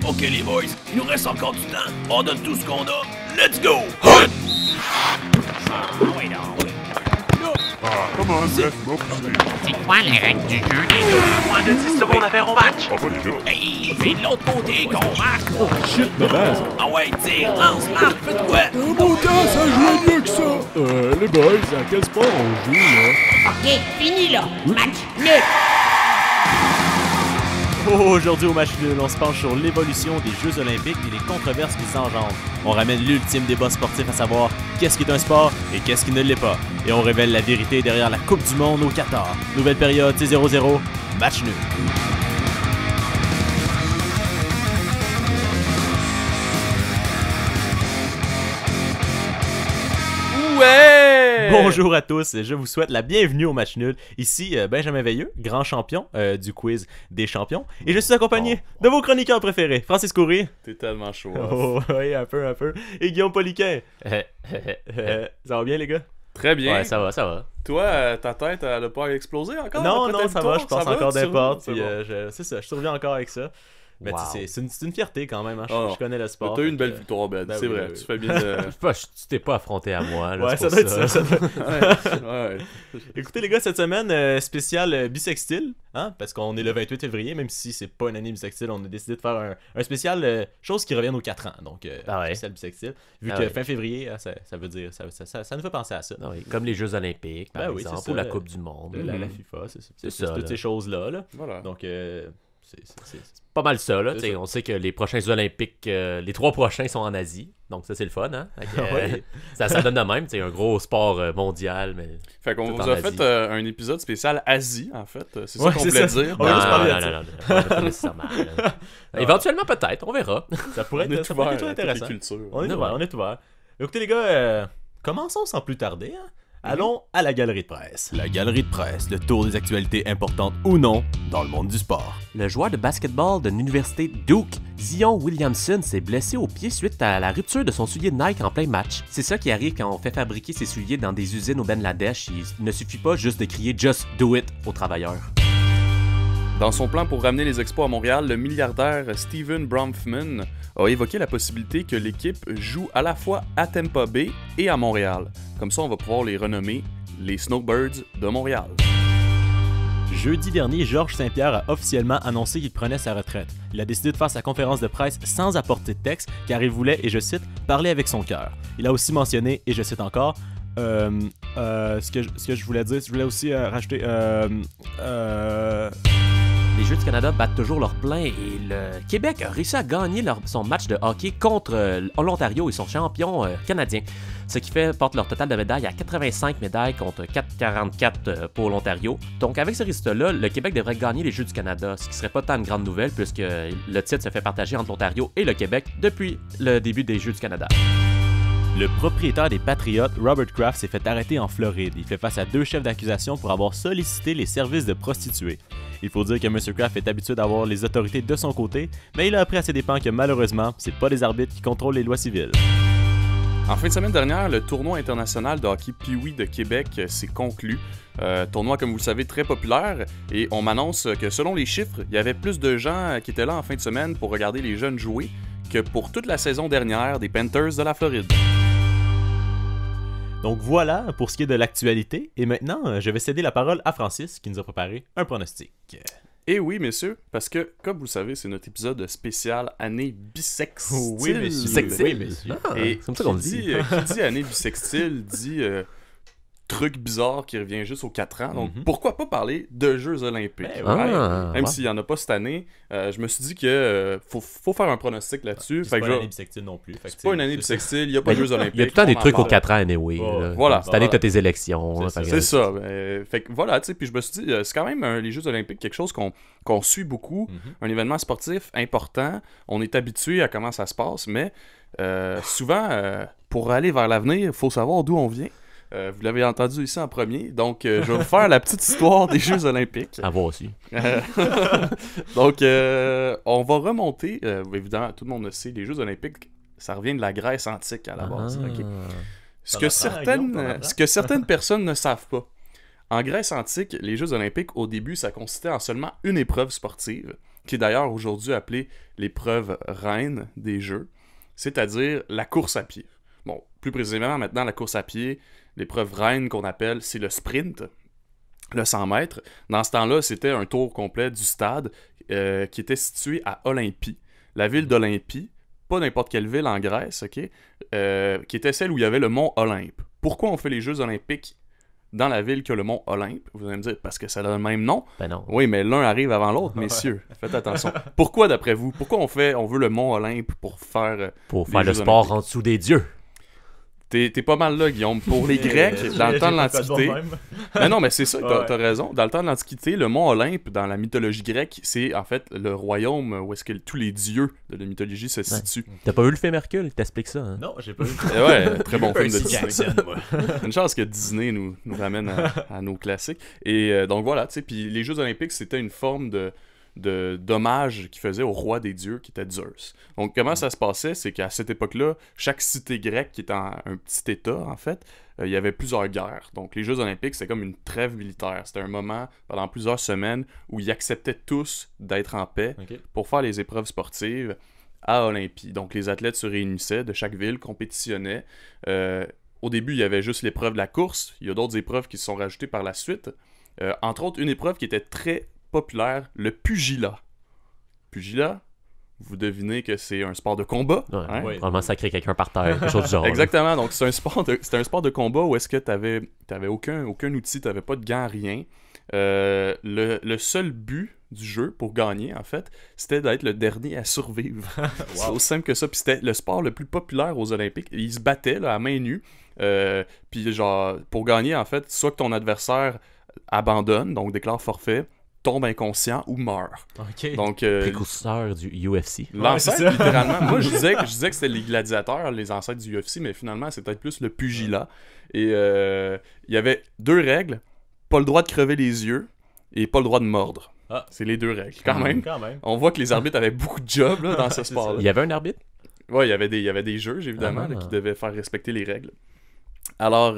Ok les boys, il nous reste encore du temps. On donne tout ce qu'on a. Let's go! Hunt! C'est quoi les règles du jeu, les deux? Moins de 10 secondes à faire au match. Hey, c'est de l'autre côté qu'on marque. Oh shit, de base. Ah ouais, tire, lance, marque, fais de quoi? Mon temps, ça joue mieux que ça. Les boys, à quel sport on joue, là? Ok, fini là. Match nul. Aujourd'hui au match nul, on se penche sur l'évolution des Jeux Olympiques et les controverses qui s'engendrent. On ramène l'ultime débat sportif à savoir qu'est-ce qui est un sport et qu'est-ce qui ne l'est pas. Et on révèle la vérité derrière la Coupe du Monde au Qatar. Nouvelle période, c'est 0-0, match nul. Ouais! Bonjour à tous, je vous souhaite la bienvenue au match nul. Ici Benjamin Veilleux, grand champion du quiz des champions. Et je suis accompagné de vos chroniqueurs préférés, Francis Coury. T'es tellement chaud. Oh oui, un peu. Et Guillaume Poliquin. Ça va bien les gars? Très bien. Ouais, ça va. Toi, ta tête, elle a pas explosé encore? Non, ça va, je passe encore des portes. C'est Puis bon. c'est ça, je surviens encore avec ça. Mais Wow. c'est une fierté quand même, hein. Oh, Je connais le sport. T'as eu une belle fait que- victoire, Ben. Ben C'est oui, vrai, oui. tu fais bien de... Tu t'es pas affronté à moi, là. Ouais, c'est ça pour doit être ça. ouais. Écoutez les gars, cette semaine, spéciale bisextile, hein, parce qu'on est le 28 février, même si c'est pas une année bisextile, on a décidé de faire un spécial, chose qui revient aux 4 ans, donc Ah ouais. spécial bisextile, vu Ah que ouais. fin février, hein, ça veut dire, ça nous fait penser à ça. Non, oui, comme les Jeux Olympiques, par Ben oui, exemple, c'est ça, ou la Coupe du Monde. La FIFA, c'est ça, toutes là. ces choses-là, là. Voilà. Donc, c'est Pas mal ça, là. C'est T'sais, ça. on sait que les prochains Jeux Olympiques, les 3 prochains sont en Asie. Donc ça, c'est le fun, hein? Fait que, Ouais. ça donne de même, c'est un gros sport mondial, mais... Fait qu'on Tout vous en a Asie. fait un épisode spécial Asie, en fait. C'est Ouais, ça qu'on c'est voulait ça. dire. On va juste parler de non, ça. non, pas nécessairement. là. Éventuellement, peut-être, on verra. Ça pourrait On est être, ça pourrait ouvert être à toutes les intéressant. cultures. On est ouvert. Écoutez les gars, commençons sans plus tarder. Hein? Allons à la galerie de presse. La galerie de presse, le tour des actualités importantes ou non dans le monde du sport. Le joueur de basketball de l'université Duke, Zion Williamson, s'est blessé au pied suite à la rupture de son soulier de Nike en plein match. C'est ça qui arrive quand on fait fabriquer ses souliers dans des usines au Bangladesh. Il ne suffit pas juste de crier « Just do it » aux travailleurs. Dans son plan pour ramener les expos à Montréal, le milliardaire Steven Bronfman a évoqué la possibilité que l'équipe joue à la fois à Tampa Bay et à Montréal. Comme ça, on va pouvoir les renommer les Snowbirds de Montréal. Jeudi dernier, Georges Saint-Pierre a officiellement annoncé qu'il prenait sa retraite. Il a décidé de faire sa conférence de presse sans apporter de texte, car il voulait, et je cite, parler avec son cœur. Il a aussi mentionné, et je cite encore, ce que je voulais dire, je voulais aussi rajouter, Les Jeux du Canada battent toujours leur plein et le Québec a réussi à gagner son match de hockey contre l'Ontario et son champion canadien. Ce qui porte leur total de médailles à 85 médailles contre 444 pour l'Ontario. Donc avec ce résultat-là, le Québec devrait gagner les Jeux du Canada, ce qui serait pas tant une grande nouvelle puisque le titre se fait partager entre l'Ontario et le Québec depuis le début des Jeux du Canada. Le propriétaire des Patriots, Robert Kraft, s'est fait arrêter en Floride. Il fait face à 2 chefs d'accusation pour avoir sollicité les services de prostituées. Il faut dire que M. Kraft est habitué d'avoir les autorités de son côté, mais il a appris à ses dépens que malheureusement, c'est pas des arbitres qui contrôlent les lois civiles. En fin de semaine dernière, le tournoi international de hockey Pee-Wee de Québec s'est conclu. Tournoi, comme vous le savez, très populaire. Et on m'annonce que selon les chiffres, il y avait plus de gens qui étaient là en fin de semaine pour regarder les jeunes jouer que pour toute la saison dernière des Panthers de la Floride. Donc voilà pour ce qui est de l'actualité. Et maintenant, je vais céder la parole à Francis qui nous a préparé un pronostic. Et oui, messieurs, parce que, comme vous le savez, c'est notre épisode spécial année bissextile. Oui, messieurs. Sexy. Oui, monsieur. Et c'est comme ça qu'on le qui dit. qui dit année bissextile dit truc bizarre qui revient juste aux 4 ans. Donc, Mhm. pourquoi pas parler de Jeux Olympiques? Ben Ouais. Ah, Même ouais. s'il n'y en a pas cette année, je me suis dit que faut faire un pronostic là-dessus. C'est Fait pas que une je- année bisextile non plus. c'est pas une année bissextile, il n'y a pas de Jeux Olympiques. Il y a tout le temps des on en trucs aux parle. 4 ans, anyway. Oh, là. voilà. Cette année, Voilà. t'as tes élections. C'est là, ça. fait que- C'est ça. Fait que voilà, tu sais, puis je me suis dit, c'est quand même les Jeux Olympiques, quelque chose qu'on suit beaucoup, Mhm. un événement sportif important. On est habitué à comment ça se passe, mais souvent, pour aller vers l'avenir, il faut savoir d'où on vient. Vous l'avez entendu ici en premier, donc je vais vous faire la petite histoire des Jeux Olympiques. À voir aussi. Donc, on va remonter, évidemment, tout le monde le sait, les Jeux Olympiques, ça revient de la Grèce antique à la base. Ah. ok? T'en apprends, Guillaume, t'en apprends. Ce que certaines personnes ne savent pas, en Grèce antique, les Jeux Olympiques, au début, ça consistait en seulement une épreuve sportive, qui est d'ailleurs aujourd'hui appelée l'épreuve reine des Jeux, c'est-à-dire la course à pied. Bon, plus précisément, maintenant, la course à pied, l'épreuve reine qu'on appelle, c'est le sprint, le 100 mètres. Dans ce temps-là, c'était un tour complet du stade qui était situé à Olympie, la ville d'Olympie, pas n'importe quelle ville en Grèce, ok, qui était celle où il y avait le mont Olympe. Pourquoi on fait les Jeux olympiques dans la ville qui a le mont Olympe? Vous allez me dire, parce que ça a le même nom. Ben non. Oui, mais l'un arrive avant l'autre, messieurs. Faites attention. Pourquoi, d'après vous? Pourquoi on veut le mont Olympe pour faire... Pour les faire le Jeux sport olympiques? en dessous des dieux. T'es pas mal là, Guillaume. Pour les Grecs, dans le temps de l'Antiquité... Mais non, mais c'est ça, t'as raison. Dans le temps de l'Antiquité, le mont Olympe, dans la mythologie grecque, c'est en fait le royaume où est-ce que tous les dieux de la mythologie se situent. T'as pas vu le film Hercule? Il t'explique ça. Hein? Non, j'ai pas vu. Ouais, très bon film de Percy Disney. Jackson, moi. Une chance que Disney nous ramène à nos classiques. Et donc voilà, tu sais, puis les Jeux olympiques, c'était une forme d'hommage qu'il faisait au roi des dieux, qui était Zeus. Donc comment ça se passait, c'est qu'à cette époque-là, chaque cité grecque, qui était un petit état, en fait, il y avait plusieurs guerres. Donc les Jeux olympiques, c'était comme une trêve militaire. C'était un moment, pendant plusieurs semaines, où ils acceptaient tous d'être en paix pour faire les épreuves sportives à Olympie. Donc les athlètes se réunissaient de chaque ville, compétitionnaient. Au début, il y avait juste l'épreuve de la course. Il y a d'autres épreuves qui se sont rajoutées par la suite. Entre autres, une épreuve qui était très populaire, le pugilat. Pugilat, vous devinez que c'est un sport de combat. Ouais, hein? Oui. Probablement sacrer quelqu'un par terre, quelque chose du genre. là. Exactement, donc c'est un sport de combat où est-ce que t'avais aucun outil, t'avais pas de gants, rien. Le seul but du jeu pour gagner, en fait, c'était d'être le dernier à survivre. C'est aussi simple que ça. Puis c'était le sport le plus populaire aux Olympiques. Ils se battaient là, à main nue. Puis genre, pour gagner, en fait, soit que ton adversaire abandonne, donc déclare forfait, tombe inconscient ou meurt. Ok. Donc, Précurseur du UFC. l'ancêtre, Ouais, c'est ça. littéralement. Moi, je disais que c'était les gladiateurs, les ancêtres du UFC, mais finalement, c'est peut-être plus le pugilat. Et il y avait 2 règles. Pas le droit de crever les yeux et pas le droit de mordre. Ah. C'est les 2 règles, quand même. Quand même. On voit que les arbitres avaient beaucoup de jobs là, dans ce C'est sport-là. Il y avait un arbitre? Ouais, il y avait des juges, évidemment, Ah. là, qui devaient faire respecter les règles. Alors,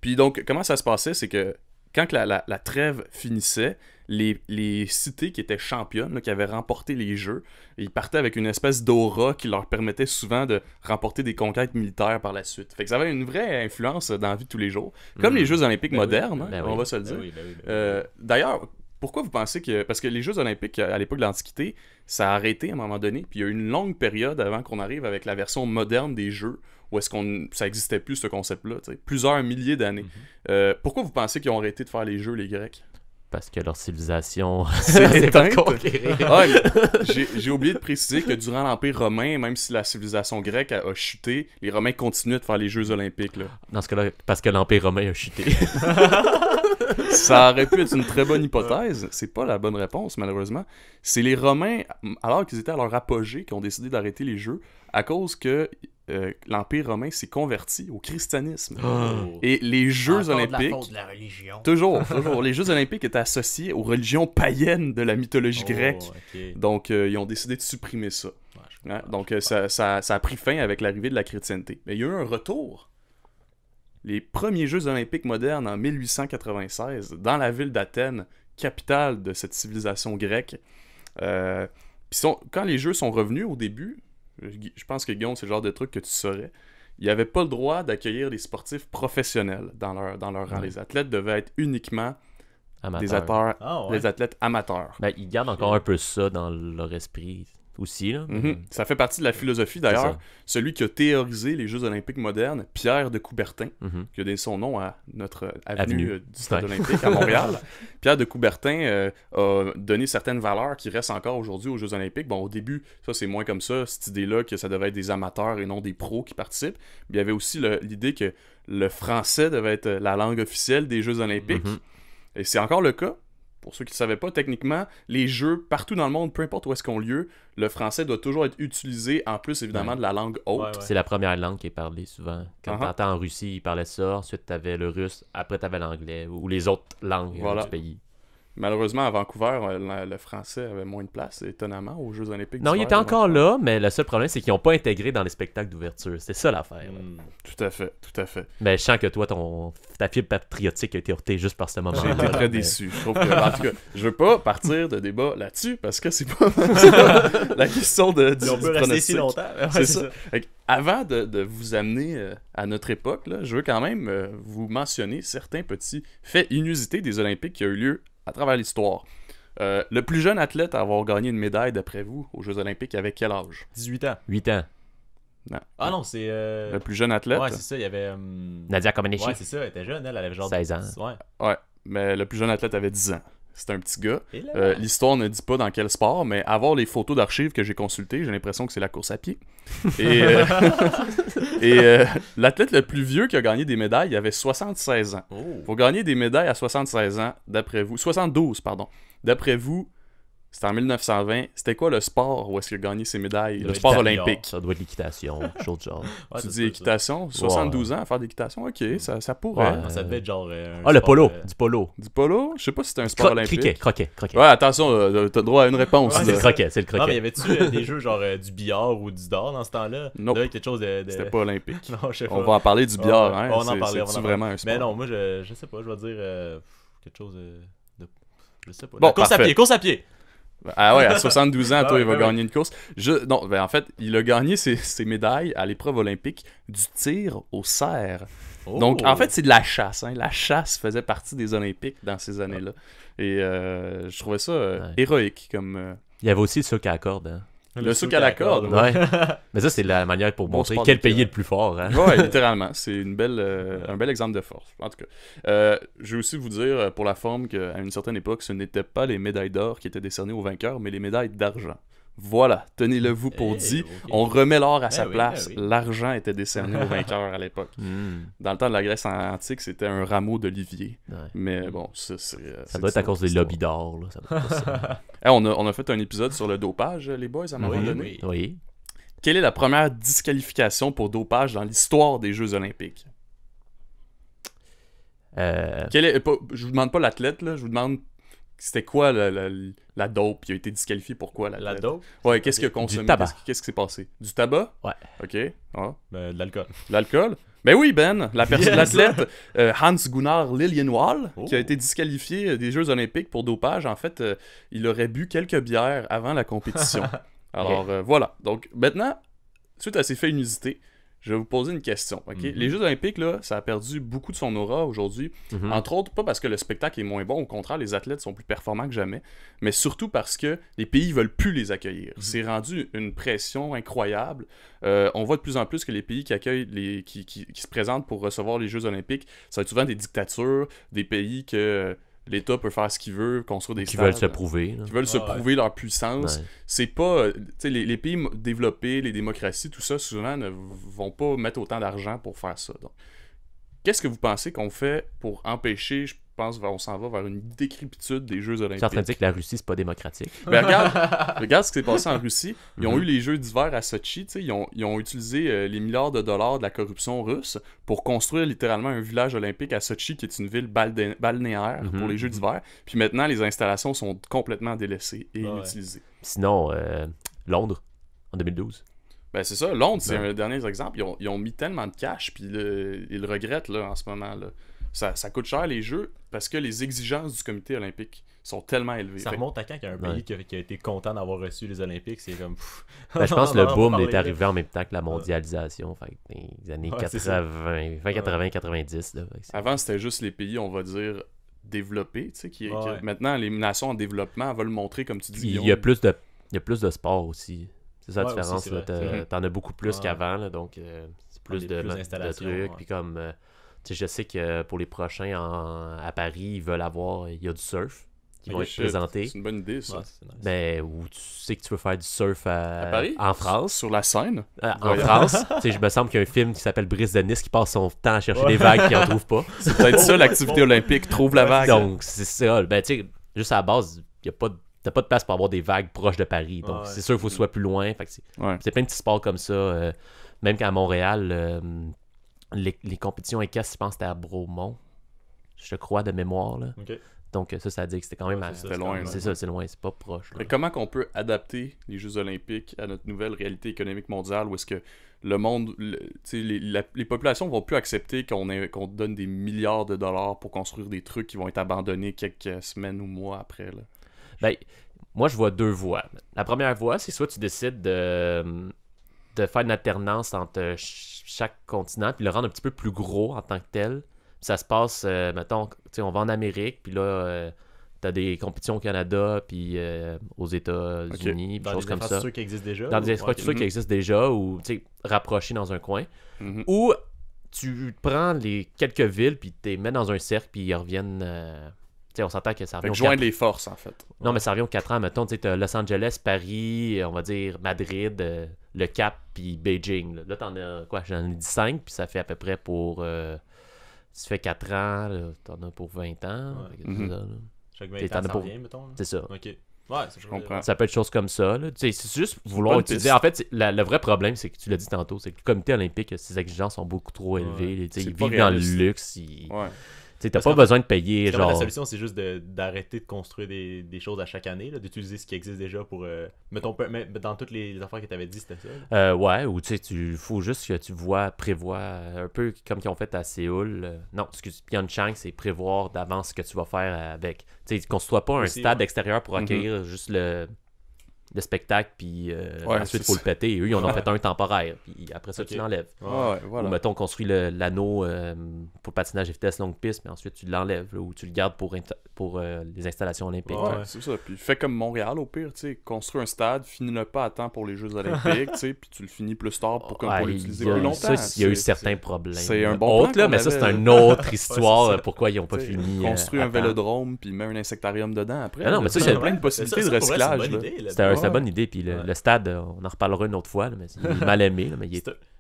puis donc, comment ça se passait, c'est que quand que la trêve finissait, les cités qui étaient championnes, là, qui avaient remporté les Jeux, ils partaient avec une espèce d'aura qui leur permettait souvent de remporter des conquêtes militaires par la suite. Fait que ça avait une vraie influence dans la vie de tous les jours. Comme les Jeux olympiques modernes, hein, on va se le dire. D'ailleurs, pourquoi vous pensez que... Parce que les Jeux olympiques, à l'époque de l'Antiquité, ça a arrêté à un moment donné, puis il y a eu une longue période avant qu'on arrive avec la version moderne des Jeux, où est-ce ça existait plus, ce concept-là, t'sais, plusieurs milliers d'années. Pourquoi vous pensez qu'ils ont arrêté de faire les Jeux, les Grecs? Parce que leur civilisation C'est s'est pas éteinte. conquérir. Ah, j'ai oublié de préciser que durant l'Empire romain, même si la civilisation grecque a chuté, les Romains continuaient de faire les Jeux olympiques. Là. Dans ce cas-là, parce que l'Empire romain a chuté. Ça aurait pu être une très bonne hypothèse. C'est pas la bonne réponse, malheureusement. C'est les Romains, alors qu'ils étaient à leur apogée, qui ont décidé d'arrêter les Jeux à cause que l'Empire romain s'est converti au christianisme. Et les Jeux Encore de la olympiques... faute de la religion. Toujours. Les Jeux olympiques étaient associés aux religions païennes de la mythologie grecque. Donc, ils ont décidé de supprimer ça. Hein? Donc, ça a pris fin avec l'arrivée de la chrétienté. Mais il y a eu un retour. Les premiers Jeux olympiques modernes en 1896, dans la ville d'Athènes, capitale de cette civilisation grecque. Quand les Jeux sont revenus au début, je pense que Guillaume, c'est le genre de truc que tu saurais, il n'y avait pas le droit d'accueillir des sportifs professionnels dans leur rang. Les athlètes devaient être uniquement des athlètes amateurs. Ben, ils gardent encore un peu ça dans leur esprit aussi. Là. Ça fait partie de la philosophie. D'ailleurs, celui qui a théorisé les Jeux olympiques modernes, Pierre de Coubertin, qui a donné son nom à notre avenue du Stade olympique à Montréal. Pierre de Coubertin a donné certaines valeurs qui restent encore aujourd'hui aux Jeux olympiques. Bon, au début, ça c'est moins comme ça, cette idée-là que ça devait être des amateurs et non des pros qui participent. Mais il y avait aussi l'idée que le français devait être la langue officielle des Jeux olympiques. Et c'est encore le cas. Pour ceux qui ne savaient pas, techniquement, les jeux partout dans le monde, peu importe où est-ce qu'on lieu, le français doit toujours être utilisé, en plus évidemment de la langue haute. C'est la première langue qui est parlée souvent. Quand t'entends en Russie, ils parlaient ça, ensuite t'avais le russe, après t'avais l'anglais, ou les autres langues du pays. Malheureusement, à Vancouver, le français avait moins de place, étonnamment, aux Jeux olympiques Non, il d'hiver était de encore Vancouver. là, mais le seul problème, c'est qu'ils n'ont pas intégré dans les spectacles d'ouverture. C'est ça l'affaire. là. Tout à fait, tout à fait. Mais je sens que toi, ta fibre patriotique a été heurtée juste par ce moment. J'ai été très déçu. Je trouve que, en tout cas, je veux pas partir de débat là-dessus parce que c'est pas la question du On peut rester ici pronostic. longtemps. Ouais, C'est ça. Fait que avant de vous amener à notre époque, là, je veux quand même vous mentionner certains petits faits inusités des Olympiques qui ont eu lieu à travers l'histoire. Le plus jeune athlète à avoir gagné une médaille, d'après vous, aux Jeux olympiques, avait quel âge? 18 ans. 8 ans. Non. Ah non, c'est... Le plus jeune athlète? Ouais, c'est ça, il y avait... Nadia Comaneci. Ouais, c'est ça, elle était jeune, elle avait genre... 16 ans. Ouais. Ouais, mais le plus jeune athlète avait 10 ans. C'est un petit gars. Et là, L'histoire ne dit pas dans quel sport, mais à voir les photos d'archives que j'ai consultées, j'ai l'impression que c'est la course à pied. Et, l'athlète le plus vieux qui a gagné des médailles, il avait 76 ans. Pour gagner des médailles à 76 ans, d'après vous... 72, pardon. D'après vous, c'était en 1920. C'était quoi le sport où est-ce qu'il a gagné ses médailles? Le sport olympique. Ça doit être l'équitation, chose de genre. ouais, Tu c'est dis ça, ça. équitation? 72 ans à faire d'équitation? Ok, ça pourrait. Ouais. Ah, ça devait être genre... Ah, le polo. Du polo. Du polo? Je sais pas si c'est un sport olympique. Croquet. Ouais, attention, t'as droit à une réponse. Ouais, là. C'est le croquet, c'est le Non, mais y croquet. avait-tu des jeux genre du billard ou du dard dans ce temps-là? Nope. Là, quelque chose de... C'était pas olympique. Non, je sais pas. On va en parler du billard, Ouais, hein? on en parlait, C'est vraiment un sport. Mais non, moi, je sais pas, je vais dire quelque chose de... Je sais pas. Bon, La course parfait. Course à pied! Ah ouais, à 72 ans, Ah toi, ouais, il va ouais, gagner une course. Non, ben en fait, il a gagné ses médailles à l'épreuve olympique du tir au cerf. Oh. Donc, en fait, c'est de la chasse. Hein. La chasse faisait partie des Olympiques dans ces années-là. Et je trouvais ça héroïque comme... Il y avait aussi le souk à la corde. Hein. Le souk à la corde. Ouais. Mais ça, c'est la manière pour Bon montrer sport quel de pays tir. est le plus fort. Hein. Ouais, littéralement. C'est un bel exemple de force. En tout cas, je vais aussi vous dire, pour la forme, qu'à une certaine époque, ce n'étaient pas les médailles d'or qui étaient décernées aux vainqueurs, mais les médailles d'argent. Voilà, tenez-le vous pour dit. ok. On remet l'or à sa oui, place. ben oui. L'argent était décerné aux vainqueurs à l'époque. Hmm. Dans le temps de la Grèce antique, c'était un rameau d'olivier. Ouais. Mais bon, ça Ça doit être à cause des lobbies d'or. Là. Ça doit être ça. On a fait un épisode sur le dopage, les boys, à un moment Oui, donné. oui. Oui. Quelle est la première disqualification pour dopage dans l'histoire des Jeux olympiques? Je vous demande pas l'athlète, là, je vous demande c'était quoi la dope qui a été disqualifiée, pourquoi La l'athlète? dope? Ouais, qu'est-ce qu'il a consommé? Du tabac. Qu'est-ce qui s'est passé? Du tabac? Ouais. Ok. Ah. De l'alcool. De l'alcool? Ben oui, Ben, Yes! l'athlète Hans Gunnar Liljenwall, qui a Oh. été disqualifié des Jeux olympiques pour dopage. En fait, il aurait bu quelques bières avant la compétition. Alors, voilà. Donc, maintenant, suite à ces faits inusités, je vais vous poser une question. Ok? Les Jeux olympiques, là, ça a perdu beaucoup de son aura aujourd'hui. Mhm. Entre autres, pas parce que le spectacle est moins bon, au contraire, les athlètes sont plus performants que jamais, mais surtout parce que les pays veulent plus les accueillir. C'est rendu une pression incroyable. On voit de plus en plus que les pays qui accueillent, qui se présentent pour recevoir les Jeux olympiques, ça va être souvent des dictatures, des pays que l'État peut faire ce qu'il veut, construire des Qui stades, veulent se prouver. là. qui veulent se Ouais. prouver leur puissance. Ouais. C'est pas... tu sais, les pays développés, les démocraties, tout ça, souvent, ne vont pas mettre autant d'argent pour faire ça. Donc, qu'est-ce que vous pensez qu'on fait pour empêcher, je pense, on s'en va vers une décrépitude des Jeux Tu es en olympiques? train de dire que la Russie, c'est pas démocratique. Ben, regarde ce qui s'est passé en Russie. Ils ont eu les Jeux d'hiver à Sochi. Tu sais, ils ont utilisé les milliards de dollars de la corruption russe pour construire littéralement un village olympique à Sochi, qui est une ville balnéaire pour les Jeux d'hiver. Puis maintenant, les installations sont complètement délaissées et Ouais. inutilisées. Sinon, Londres, en 2012. Ben c'est ça, Londres, c'est Ouais. un dernier exemple. Ils ont mis tellement de cash, puis ils le regrettent là, en ce moment. Là. Ça coûte cher les Jeux parce que les exigences du comité olympique sont tellement élevées. Ça Fait- remonte à quand qu'il y a un Ouais. pays qui a été content d'avoir reçu les Olympiques? C'est comme... pff. Ben, je pense que On le en a boom parlé, est là. arrivé en même temps que la mondialisation. Fait que dans les années Ouais, c'est ça. 80, 20, 80, 90. Là, fait que c'est- Avant, c'était juste les pays, on va dire, développés. Tu sais, Ouais. Maintenant, les nations en développement veulent montrer, comme tu dis, Puis il y a Guillaume. plus de sport aussi. C'est ça la Ouais, différence. aussi, c'est là. vrai, c'est vrai. T'en as beaucoup plus Ouais. qu'avant. Là, donc, c'est plus des de, plus de d'installations, trucs. ouais. Puis comme, tu sais, je sais que pour les prochains à Paris, ils veulent avoir... Il y a du surf qui vont Ok, être shit, présentés. C'est une bonne idée, ça. Ouais, c'est nice. Mais où tu sais que tu veux faire du surf À Paris? en France. Sur la scène? En Voyons. France, tu sais, je me semble qu'il y a un film qui s'appelle Brise de Nice qui passe son temps à chercher des vagues qu'il n'en trouve pas. C'est peut-être ça, l'activité olympique. Trouve la vague. Donc, c'est ça. Ben, tu sais, juste à la base, t'as pas de place pour avoir des vagues proches de Paris. Donc, Ouais. c'est sûr qu'il faut que ce soit plus loin. Fait que Ouais. c'est plein de petits sports comme ça. Même qu'à Montréal, les compétitions équestres, je pense que c'était à Bromont. Je crois, de mémoire. Là. Ok. Donc ça a dit que c'était quand même... Ouais, c'est ça, C'était loin, là. C'est ça, c'est loin, c'est pas proche. là. Et comment qu'on peut adapter les Jeux Olympiques à notre nouvelle réalité économique mondiale où est-ce que le monde, les populations vont plus accepter qu'on donne des milliards de dollars pour construire des trucs qui vont être abandonnés quelques semaines ou mois après, là. Ben, moi, je vois deux voies. La première voie, c'est soit tu décides de faire une alternance entre chaque continent, puis le rendre un petit peu plus gros en tant que tel. Puis ça se passe, mettons, tu sais, on va en Amérique, puis là, t'as des compétitions au Canada, puis aux États-Unis, puis Dans choses des comme ça. infrastructures qui existent déjà. Dans des ou- infrastructures ok. qui existent déjà, ou, tu sais, rapprochés dans un coin. Mhm. Ou tu prends les quelques villes, puis tu les mets dans un cercle, puis ils reviennent... tu sais, on s'entend que ça Fait revient que aux joindre 4... les forces, en fait. Non, mais ça revient aux 4 ans. Mettons, tu sais, t'as Los Angeles, Paris, on va dire Madrid, le Cap, puis Beijing. Là, t'en as, quoi, j'en ai dit 5, puis ça fait à peu près pour... si tu fais 4 ans, là, t'en as pour 20 ans. Ouais. Fait que Mhm. c'est ça, là. Chaque T'es 20 t'en ans, as ça pour- revient, mettons. là. C'est ça. Ok. Ouais, Je comprends. Ça peut être chose comme ça. Là. Tu sais, c'est juste vouloir bonne utiliser. piste. En fait, le vrai problème, c'est que tu l'as dit tantôt, c'est que le comité olympique, ses exigences sont beaucoup trop élevées. Tu sais, C'est ils pas vivent dans le réaliste. luxe. Ouais. Tu sais, t'as Parce pas qu'en fait, besoin de payer Parce que la genre. solution, c'est juste d'arrêter de construire des choses à chaque année, là, d'utiliser ce qui existe déjà pour... mettons, mais dans toutes les affaires que tu avais dit, c'était ça. Là. Ouais, ou tu sais, faut juste que tu prévois un peu comme qu'ils ont fait à Séoul. Non, excuse, Pyeongchang, c'est prévoir d'avance ce que tu vas faire avec. Tu sais, construis pas un Aussi, stade ouais. extérieur pour accueillir juste le spectacle, puis ensuite, il faut c'est le péter. Et eux, ils en ont fait un temporaire, puis après ça, tu Ok. l'enlèves. Ouais, voilà. Ou mettons, construis l'anneau pour patinage et vitesse longue piste, mais ensuite, tu l'enlèves, là, ou tu le gardes pour les installations olympiques. Ouais, Ouais. c'est ça. Puis fais comme Montréal au pire, tu sais, construis un stade, finis-le pas à temps pour les Jeux Olympiques, tu sais, puis tu le finis plus tard pour Ouais, l'utiliser il y a- plus longtemps. ça, il y a eu C'est- certains problèmes. c'est un bon Autres, plan là, qu'on mais ça, c'est avait. une autre histoire, c'est ça. pourquoi ils n'ont pas Tu sais, fini. construis à un temps. vélodrome, puis mets un insectarium dedans après. Ah non, là. mais ça, Tu sais, il y a c'est- plein de Ça, possibilités ça, de pour vrai, c'est une recyclage. bonne là. idée, là. C'était une Ouais. bonne idée, puis le Ouais. stade, on en reparlera une autre fois, là, mais il est mal aimé, là, mais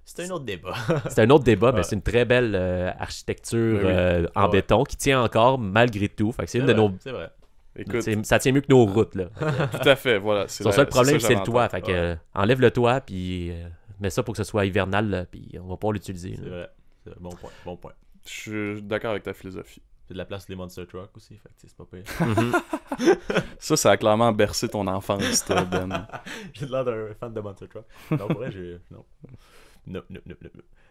C'est un autre débat. c'est un autre débat, mais Ouais. c'est une très belle architecture Oui, oui. en Ouais. béton qui tient encore malgré tout. Fait que c'est une de nos. C'est vrai. Écoute, Ça tient mieux que nos routes, là. tout à fait, voilà. Son seul problème, c'est le j'avais en toit. tête. Fait que enlève le toit, puis mets ça pour que ce soit hivernal, là, puis on va pouvoir l'utiliser. C'est là. vrai. C'est vrai. Bon point. Bon point. Je suis d'accord avec ta philosophie. C'est de la place pour les Monster Truck aussi, fait que c'est pas pire. Ça a clairement bercé ton enfance, toi, Ben. J'ai l'air d'un fan de Monster Truck. Non, pour vrai, non. Non.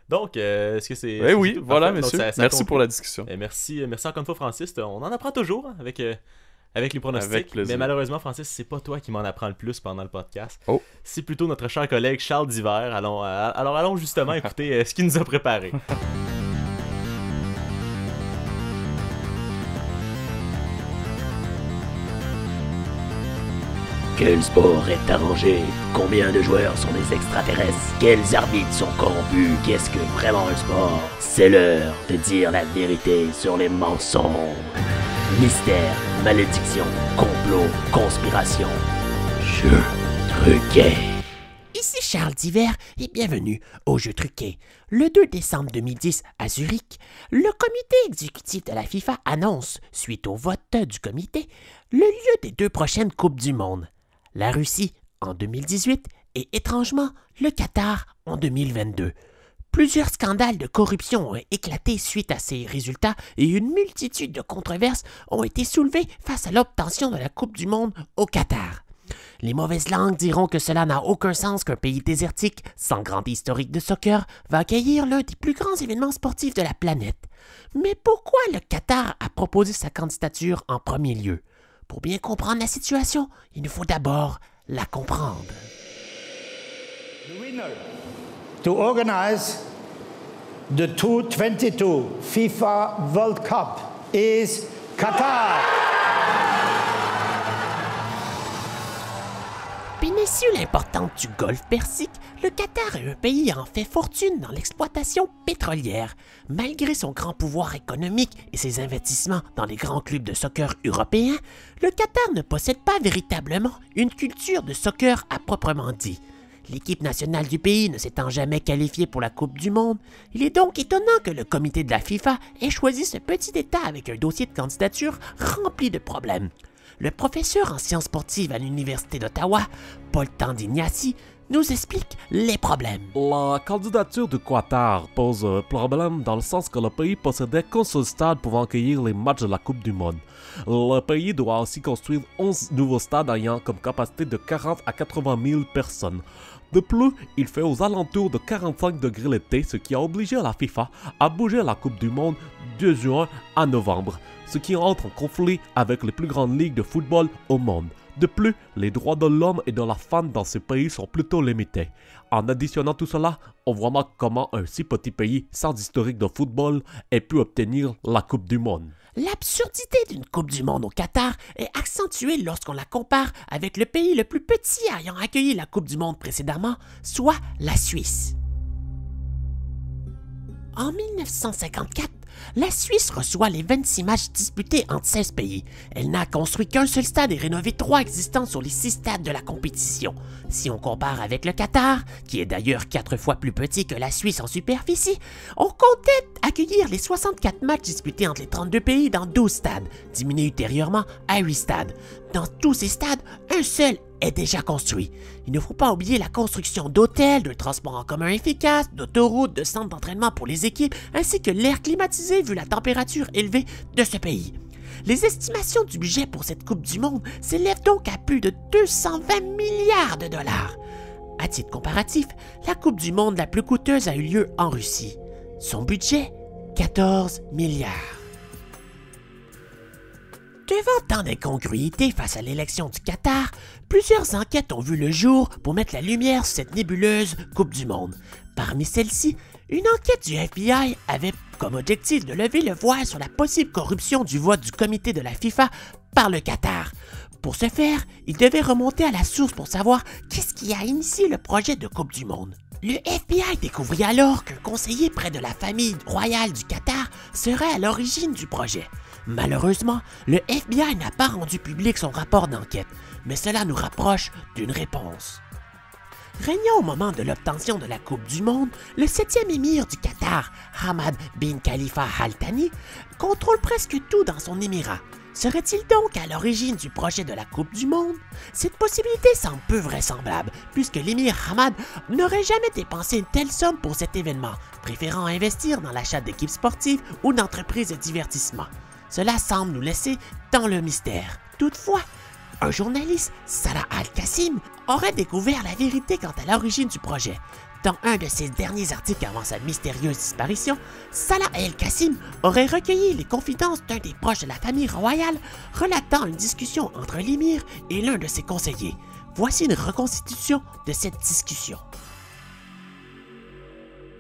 Donc, est-ce que c'est... Eh c'est oui, tout? voilà, Parfait. Donc, messieurs. ça Merci conclut. pour la discussion. Et merci encore une fois, Francis. On en apprend toujours hein, avec les pronostics. Avec plaisir. Mais malheureusement, Francis, c'est pas toi qui m'en apprends le plus pendant le podcast. Oh. C'est plutôt notre cher collègue Charles Diver. Alors allons justement écouter ce qu'il nous a préparé. Quel sport est arrangé? Combien de joueurs sont des extraterrestres? Quels arbitres sont corrompus? Qu'est-ce que vraiment un sport? C'est l'heure de dire la vérité sur les mensonges. Mystère, malédiction, complot, conspiration. Jeu truqué. Ici Charles Diver et bienvenue au Jeu truqué. Le 2 décembre 2010 à Zurich, le comité exécutif de la FIFA annonce, suite au vote du comité, le lieu des 2 prochaines Coupes du Monde. La Russie en 2018 et étrangement le Qatar en 2022. Plusieurs scandales de corruption ont éclaté suite à ces résultats et une multitude de controverses ont été soulevées face à l'obtention de la Coupe du Monde au Qatar. Les mauvaises langues diront que cela n'a aucun sens qu'un pays désertique, sans grande historique de soccer, va accueillir l'un des plus grands événements sportifs de la planète. Mais pourquoi le Qatar a proposé sa candidature en premier lieu? Pour bien comprendre la situation, il nous faut d'abord la comprendre. The winner to organize the 2022 FIFA World Cup is Qatar. Péninsule importante du golfe Persique, le Qatar est un pays ayant fait fortune dans l'exploitation pétrolière. Malgré son grand pouvoir économique et ses investissements dans les grands clubs de soccer européens, le Qatar ne possède pas véritablement une culture de soccer à proprement dit. L'équipe nationale du pays ne s'étant jamais qualifiée pour la Coupe du Monde, il est donc étonnant que le comité de la FIFA ait choisi ce petit État avec un dossier de candidature rempli de problèmes. Le professeur en sciences sportives à l'Université d'Ottawa, Paul Tandignassi, nous explique les problèmes. La candidature du Qatar pose problème dans le sens que le pays possédait qu'un seul stade pouvant accueillir les matchs de la Coupe du Monde. Le pays doit aussi construire 11 nouveaux stades ayant comme capacité de 40 à 80 000 personnes. De plus, il fait aux alentours de 45 degrés l'été, ce qui a obligé la FIFA à bouger la Coupe du Monde de juin à novembre, ce qui entre en conflit avec les plus grandes ligues de football au monde. De plus, les droits de l'homme et de la femme dans ce pays sont plutôt limités. En additionnant tout cela, on voit mal comment un si petit pays sans historique de football ait pu obtenir la Coupe du Monde. L'absurdité d'une Coupe du Monde au Qatar est accentuée lorsqu'on la compare avec le pays le plus petit ayant accueilli la Coupe du Monde précédemment, soit la Suisse. En 1954, la Suisse reçoit les 26 matchs disputés entre 16 pays. Elle n'a construit qu'un seul stade et rénové 3 existants sur les 6 stades de la compétition. Si on compare avec le Qatar, qui est d'ailleurs 4 fois plus petit que la Suisse en superficie, on comptait accueillir les 64 matchs disputés entre les 32 pays dans 12 stades, diminués ultérieurement à 8 stades. Dans tous ces stades, un seul est déjà construit. Il ne faut pas oublier la construction d'hôtels, de transports en commun efficaces, d'autoroutes, de centres d'entraînement pour les équipes, ainsi que l'air climatisé vu la température élevée de ce pays. Les estimations du budget pour cette Coupe du Monde s'élèvent donc à plus de 220 milliards de dollars. À titre comparatif, la Coupe du Monde la plus coûteuse a eu lieu en Russie. Son budget, 14 milliards. Devant tant d'incongruités face à l'élection du Qatar, plusieurs enquêtes ont vu le jour pour mettre la lumière sur cette nébuleuse Coupe du Monde. Parmi celles-ci, une enquête du FBI avait comme objectif de lever le voile sur la possible corruption du vote du comité de la FIFA par le Qatar. Pour ce faire, il devait remonter à la source pour savoir qu'est-ce qui a initié le projet de Coupe du Monde. Le FBI découvrit alors qu'un conseiller près de la famille royale du Qatar serait à l'origine du projet. Malheureusement, le FBI n'a pas rendu public son rapport d'enquête, mais cela nous rapproche d'une réponse. Régnant au moment de l'obtention de la Coupe du Monde, le 7e émir du Qatar, Hamad bin Khalifa Al Thani, contrôle presque tout dans son émirat. Serait-il donc à l'origine du projet de la Coupe du Monde? Cette possibilité semble peu vraisemblable, puisque l'émir Hamad n'aurait jamais dépensé une telle somme pour cet événement, préférant investir dans l'achat d'équipes sportives ou d'entreprises de divertissement. Cela semble nous laisser dans le mystère. Toutefois, un journaliste, Salah Al-Qassim, aurait découvert la vérité quant à l'origine du projet. Dans un de ses derniers articles avant sa mystérieuse disparition, Salah Al-Qassim aurait recueilli les confidences d'un des proches de la famille royale relatant une discussion entre l'émir et l'un de ses conseillers. Voici une reconstitution de cette discussion.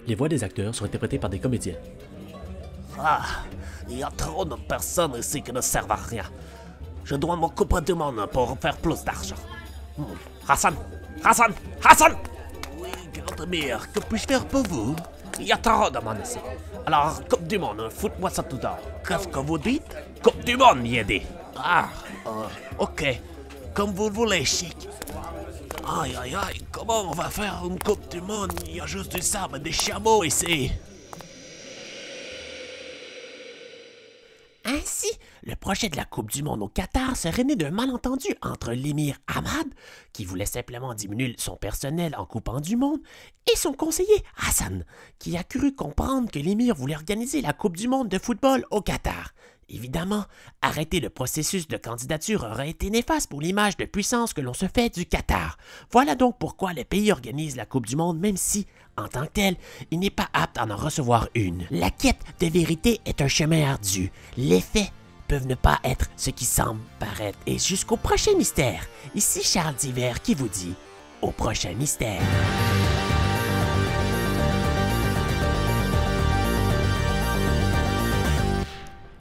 Les voix des acteurs sont interprétées par des comédiens. Ah, il y a trop de personnes ici qui ne servent à rien. Je dois m'occuper du monde pour faire plus d'argent. Hassan! Hassan! Hassan! Oui, grand-mère, que puis-je faire pour vous? Il y a trop de monde ici. Alors, Coupe du Monde, foute-moi ça tout d'or. Qu'est-ce que vous dites? Coupe du Monde, Yédi. Ah, ok. Comme vous le voulez, chic. Aïe, aïe, aïe, comment on va faire une Coupe du Monde? Il y a juste du sable et des chameaux ici. Ainsi, le projet de la Coupe du Monde au Qatar serait né d'un malentendu entre l'émir Hamad, qui voulait simplement diminuer son personnel en coupant du monde, et son conseiller Hassan, qui a cru comprendre que l'émir voulait organiser la Coupe du Monde de football au Qatar. Évidemment, arrêter le processus de candidature aurait été néfaste pour l'image de puissance que l'on se fait du Qatar. Voilà donc pourquoi le pays organise la Coupe du Monde, même si, en tant que tel, il n'est pas apte à en recevoir une. La quête de vérité est un chemin ardu. Les faits peuvent ne pas être ce qui semble paraître. Et jusqu'au prochain mystère, ici Charles Divers qui vous dit au prochain mystère.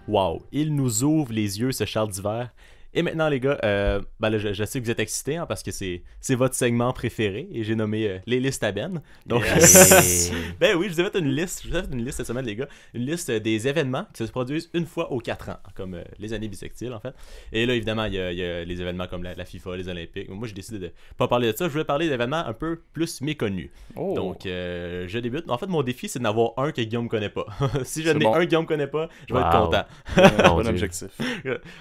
Wow, il nous ouvre les yeux, ce Charles d'hiver. Et maintenant, les gars, ben là, je sais que vous êtes excités hein, parce que c'est votre segment préféré et j'ai nommé les listes à Ben. Donc, ben oui, je vous ai fait une liste cette semaine, les gars. Une liste des événements qui se produisent une fois aux 4 ans, comme les années bissextiles, en fait. Et là, évidemment, il y a les événements comme la FIFA, les Olympiques. Moi, j'ai décidé de pas parler de ça. Je voulais parler d'événements un peu plus méconnus. Oh. Donc, je débute. En fait, mon défi, c'est d'en avoir un que Guillaume connaît pas. Si j'en ai un que Guillaume connaît pas, je vais être content. Bon objectif.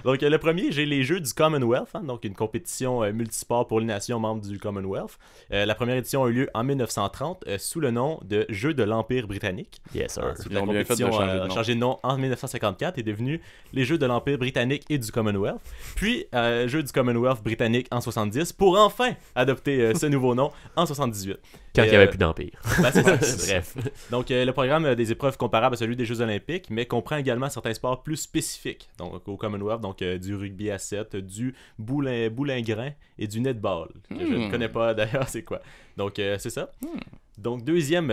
Donc, le premier, j'ai les les Jeux du Commonwealth, hein, donc une compétition multisport pour les nations membres du Commonwealth. La première édition a eu lieu en 1930 sous le nom de Jeux de l'Empire britannique. Yes, sir. Ensuite, la compétition a changé de nom en 1954 et est devenu les Jeux de l'Empire britannique et du Commonwealth. Puis, Jeux du Commonwealth britannique en 70 pour enfin adopter ce nouveau nom en 78. Quand il n'y avait plus d'empire. Ben, c'est ça. Bref. Donc, le programme a des épreuves comparables à celui des Jeux olympiques, mais comprend également certains sports plus spécifiques. Donc, au Commonwealth, donc du rugby à 7, du boulingrin et du netball, que je ne connais pas d'ailleurs c'est quoi. Donc, c'est ça. Donc, deuxième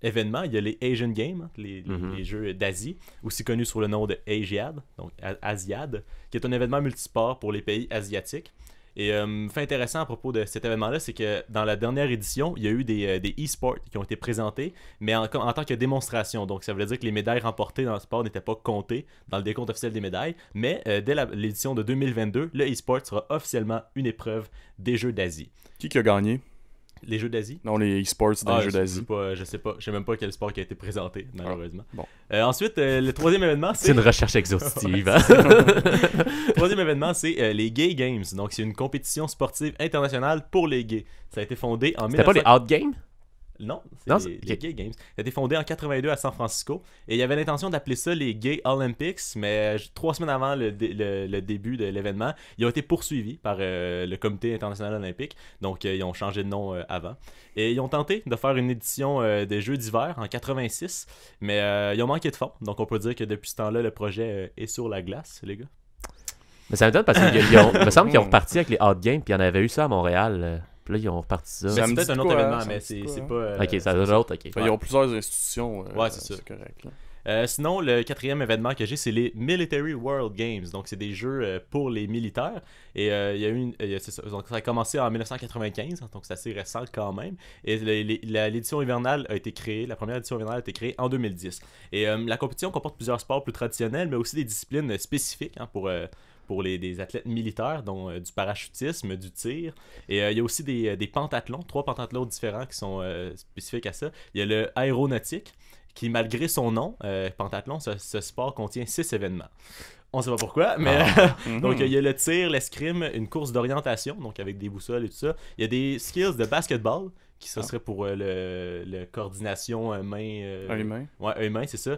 événement, il y a les Asian Games, les Jeux d'Asie, aussi connus sous le nom de Asiad, donc Asiad, qui est un événement multisport pour les pays asiatiques. Et fait intéressant à propos de cet événement-là, c'est que dans la dernière édition, il y a eu des e-sports qui ont été présentés, mais en tant que démonstration. Donc ça veut dire que les médailles remportées dans le sport n'étaient pas comptées dans le décompte officiel des médailles, mais dès l'édition de 2022, le e-sport sera officiellement une épreuve des Jeux d'Asie. Qui a gagné? Les Jeux d'Asie? Non, les e-sports dans les Jeux d'Asie. Je sais pas. Je sais même pas quel sport qui a été présenté, malheureusement. Bon. Ensuite, le troisième événement, c'est une recherche exhaustive. Le troisième événement, c'est les Gay Games. Donc, c'est une compétition sportive internationale pour les gays. Ça a été fondé en... C'était pas les Out Games? Non, c'est les Gay Games. Ça a été fondé en 82 à San Francisco. Et il y avait l'intention d'appeler ça les Gay Olympics, mais 3 semaines avant le début de l'événement, ils ont été poursuivis par le Comité international olympique. Donc, ils ont changé de nom avant. Et ils ont tenté de faire une édition des Jeux d'hiver en 86, mais ils ont manqué de fonds. Donc, on peut dire que depuis ce temps-là, le projet est sur la glace, les gars. Mais ça m'étonne parce qu'il me semble qu'ils ont reparti avec les Out Games, puis il y en avait eu ça à Montréal. Puis là, ils ont reparti ça. C'est peut-être un autre événement, mais c'est pas... Ok, c'est un autre, ok. Ils ont plusieurs institutions. Ouais, c'est ça. C'est correct. Là. Sinon, le quatrième événement que j'ai, c'est les Military World Games. Donc, c'est des jeux pour les militaires. Et il y a eu c'est ça. Donc, ça a commencé en 1995, donc c'est assez récent quand même. Et l'édition hivernale a été créée, la première édition hivernale a été créée en 2010. Et la compétition comporte plusieurs sports plus traditionnels, mais aussi des disciplines spécifiques pour des athlètes militaires, dont du parachutisme, du tir. Et il y a aussi des pentathlons, 3 pentathlons différents qui sont spécifiques à ça. Il y a le aéronautique, qui malgré son nom, pentathlon, ce sport contient 6 événements. On sait pas pourquoi, mais donc il y a le tir, l'escrime, une course d'orientation, donc avec des boussoles et tout ça. Il y a des skills de basketball, qui ça serait pour le coordination main... main, c'est ça.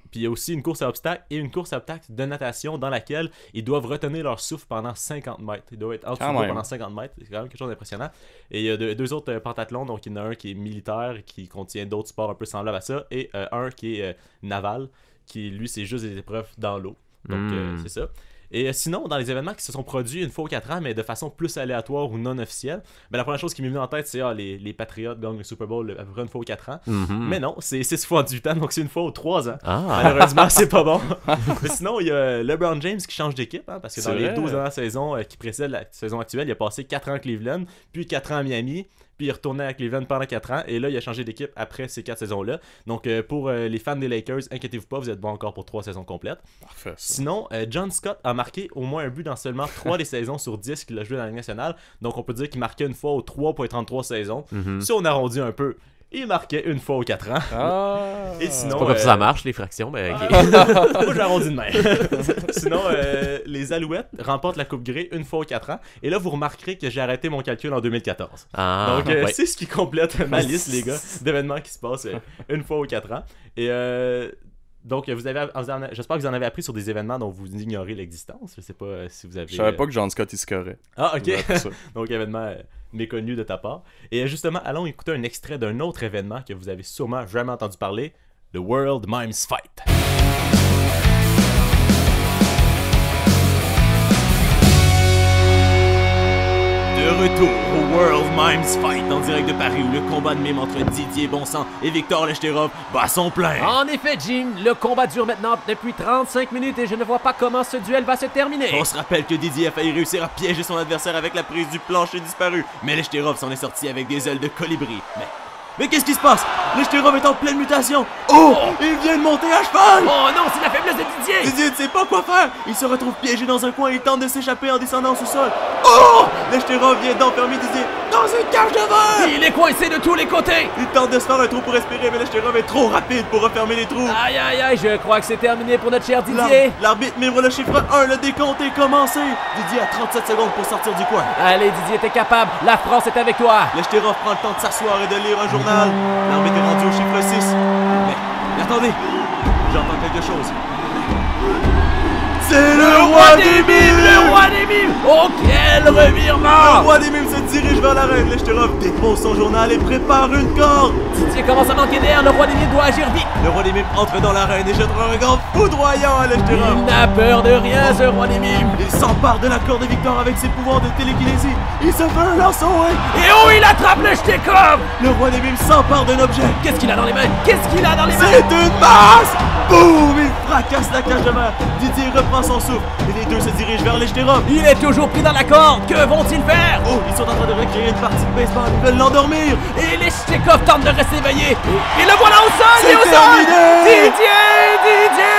Puis il y a aussi une course à obstacles et une course à obstacles de natation dans laquelle ils doivent retenir leur souffle pendant 50 mètres. Ils doivent être en dessous de l'eau pendant 50 mètres. C'est quand même quelque chose d'impressionnant. Et il y a deux autres pentathlons. Donc il y en a un qui est militaire, qui contient d'autres sports un peu semblables à ça. Et un qui est naval, qui lui, c'est juste des épreuves dans l'eau. Donc c'est ça. Et sinon, dans les événements qui se sont produits une fois aux 4 ans, mais de façon plus aléatoire ou non officielle, la première chose qui m'est venue en tête, c'est les Patriots gagnent le Super Bowl à peu près une fois aux 4 ans. Mais non, c'est 6 fois en 18 ans, donc c'est une fois aux 3 ans. Malheureusement, c'est pas bon. Mais sinon, il y a LeBron James qui change d'équipe, parce que dans les 12 dernières saisons qui précèdent la saison actuelle, il a passé 4 ans à Cleveland, puis 4 ans à Miami, puis il est retourné à Cleveland pendant 4 ans, et là, il a changé d'équipe après ces 4 saisons-là. Donc, pour les fans des Lakers, inquiétez-vous pas, vous êtes bon encore pour 3 saisons complètes. Parfait. Ça. Sinon, John Scott a marqué au moins un but dans seulement 3 des saisons sur 10 qu'il a joué dans la Ligue nationale. Donc, on peut dire qu'il marquait une fois aux 3.33 saisons. Si on arrondit un peu, il marquait une fois aux 4 ans. Et sinon, c'est pas comme ça marche, les fractions, mais ok. Moi, j'arrondis de même. Sinon, les Alouettes remportent la Coupe Grey une fois aux 4 ans. Et là, vous remarquerez que j'ai arrêté mon calcul en 2014. Donc, c'est ce qui complète ma liste, les gars, d'événements qui se passent une fois aux 4 ans. Et donc, j'espère que vous en avez appris sur des événements dont vous ignorez l'existence. Je sais pas si vous avez... Je savais pas que John Scott il scorait. Ah, ok. Donc, événement méconnu de ta part. Et justement, allons écouter un extrait d'un autre événement que vous avez sûrement jamais entendu parler, le World Mimes Fight. De retour au World Mimes Fight en direct de Paris où le combat de mime entre Didier Bonsang et Victor Lechterov bat son plein. En effet, Jim, le combat dure maintenant depuis 35 minutes et je ne vois pas comment ce duel va se terminer. On se rappelle que Didier a failli réussir à piéger son adversaire avec la prise du plancher disparu, mais Lechterov s'en est sorti avec des ailes de colibri. Mais qu'est-ce qui se passe? Lechterov est en pleine mutation. Oh! Il vient de monter à cheval! Oh non, c'est la faiblesse de Didier! Didier ne sait pas quoi faire. Il se retrouve piégé dans un coin et il tente de s'échapper en descendant au sous-sol. Oh! Lechterov vient d'enfermer Didier dans une cage de verre! Il est coincé de tous les côtés! Il tente de se faire un trou pour respirer, mais l'Eshterov est trop rapide pour refermer les trous. Aïe, aïe, aïe, je crois que c'est terminé pour notre cher Didier. L'arbitre mime le chiffre 1, le décompte est commencé. Didier a 37 secondes pour sortir du coin. Allez, Didier, t'es capable. La France est avec toi. L'Eshterov prend le temps de s'asseoir et de lire un journal. L'arbitre est rendu au chiffre 6. Mais attendez, j'entends quelque chose. C'est le roi des mimes! Le roi des mimes! Oh, quel revirement! Le roi des mimes se dirige vers l'arène. L'Eshterov dépose son journal et prépare une corde. Didier commence à manquer d'air. Le roi des mimes doit agir vite. Le roi des mimes entre dans l'arène et jette un regard foudroyant à l'Eshterov. Il n'a peur de rien, ce roi des mimes. Il s'empare de la corde de Victor avec ses pouvoirs de télékinésie. Il se fait un lançon, Et oh, il attrape le Shtekov! Le roi des mimes s'empare d'un objet. Qu'est-ce qu'il a dans les mains? Qu'est-ce qu'il a dans les mains? C'est une masse! Boum! Il fracasse la cage de verre. Didier reprend son souffle et les deux se dirigent vers l'Eshterov. Il est toujours pris dans la corde. Que vont-ils faire? Oh, ils sont en train de recréer une partie de baseball. Ils veulent l'endormir. Et les Shtekov tentent de rester éveillés. Et le voilà au sol! C'est Il est au sol! terminé! Didier!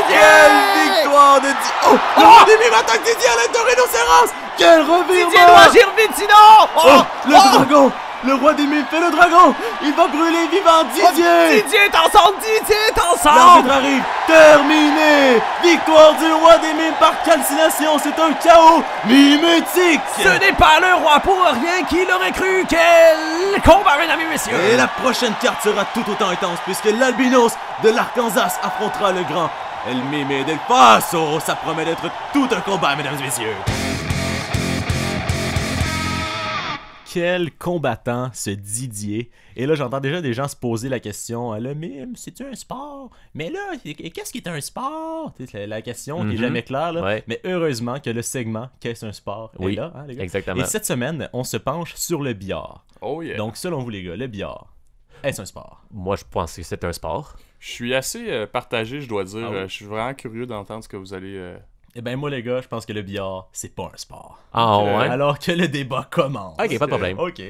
Quelle victoire de Didier! Oh! Le roi des mimes attaque Didier à l'aide de rhinocéros! Quel revirement! Didier doit agir vite sinon! Oh! Le dragon! Le roi des mimes fait le dragon! Il va brûler vivant Didier! Didier est ensemble! Didier est ensemble! L'arbitre arrive! Terminé! Victoire du roi des mimes par calcination! C'est un chaos mimétique! Ce n'est pas le roi pour rien qui l'aurait cru! Quel combat, mesdames et messieurs! Et la prochaine carte sera tout autant intense puisque l'albinos de l'Arkansas affrontera le grand El Mime del Paso. Ça promet d'être tout un combat, mesdames et messieurs! Quel combattant, ce Didier. Et là, j'entends déjà des gens se poser la question, le mime, c'est-tu un sport? Mais là, qu'est-ce qui est un sport? C'est la question qui est jamais claire, là. Ouais. Mais heureusement que le segment Qu'est-ce un sport est là, hein, les gars? Exactement. Et cette semaine, on se penche sur le billard. Oh yeah. Donc, selon vous, les gars, le billard, est-ce un sport? Moi, je pense que c'est un sport. Je suis assez partagé, je dois dire. Ah oui? Je suis vraiment curieux d'entendre ce que vous allez... Eh ben moi, les gars, je pense que le billard, c'est pas un sport. Ah, ouais? Alors que le débat commence. Ok, pas de problème. Ok.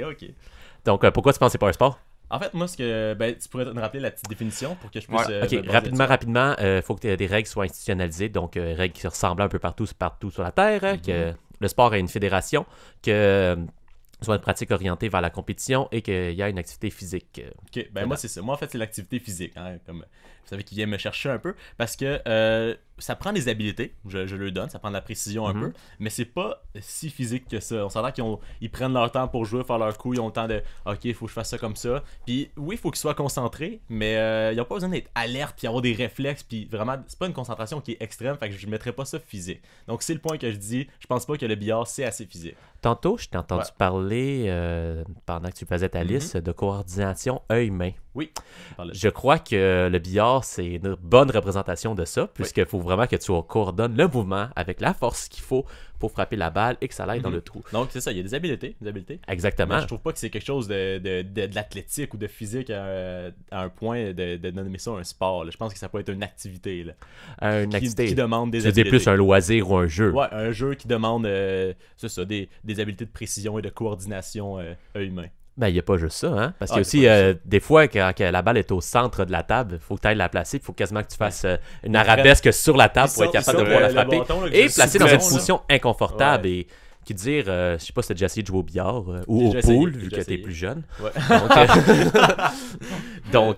Donc, pourquoi tu penses que c'est pas un sport? En fait, moi, tu pourrais me rappeler la petite définition pour que je puisse... Ouais. Ok, me baser rapidement, faut que des règles soient institutionnalisées, donc règles qui ressemblent un peu partout sur la Terre, que le sport ait une fédération, que soit une pratique orientée vers la compétition et qu'il y a une activité physique. Ok, ben moi c'est ça. Moi en fait c'est l'activité physique, hein, comme vous savez qui vient me chercher un peu, parce que ça prend des habiletés, je le donne, ça prend de la précision un peu, mais c'est pas si physique que ça. On s'entend qu'ils prennent leur temps pour jouer, faire leur coup, ils ont le temps de ok, il faut que je fasse ça comme ça. Puis oui, il faut qu'ils soient concentrés, mais ils n'ont pas besoin d'être alertes puis avoir des réflexes, puis vraiment c'est pas une concentration qui est extrême, fait que je mettrais pas ça physique. Donc c'est le point que je dis, je pense pas que le billard c'est assez physique. Tantôt, je t'ai entendu parler, pendant que tu faisais ta liste, de coordination œil-main. Oui. Je crois que le billard, c'est une bonne représentation de ça, puisqu'il faut vraiment que tu coordonnes le mouvement avec la force qu'il faut pour frapper la balle et que ça aille dans le trou. Donc c'est ça, il y a des habiletés. Exactement. Mais je trouve pas que c'est quelque chose de l'athlétique ou de physique à un point de nommer ça un sport, là. Je pense que ça peut être une activité, là, Une activité qui demande des tu veux dire habiletés. plus un loisir ou un jeu. Ouais, un jeu qui demande c'est ça, des habiletés de précision et de coordination œil-main. Ben, il n'y a pas juste ça, hein? Parce qu'il y a c'est aussi, pas des fois, quand la balle est au centre de la table, il faut que tu ailles la placer, il faut quasiment que tu fasses une arabesque sur la table pour être capable de pouvoir la frapper. Et placer dans une position inconfortable et qui dire, je sais pas si t'as déjà essayé de jouer au billard ou au pool, vu que t'es plus jeune. Ouais. Donc,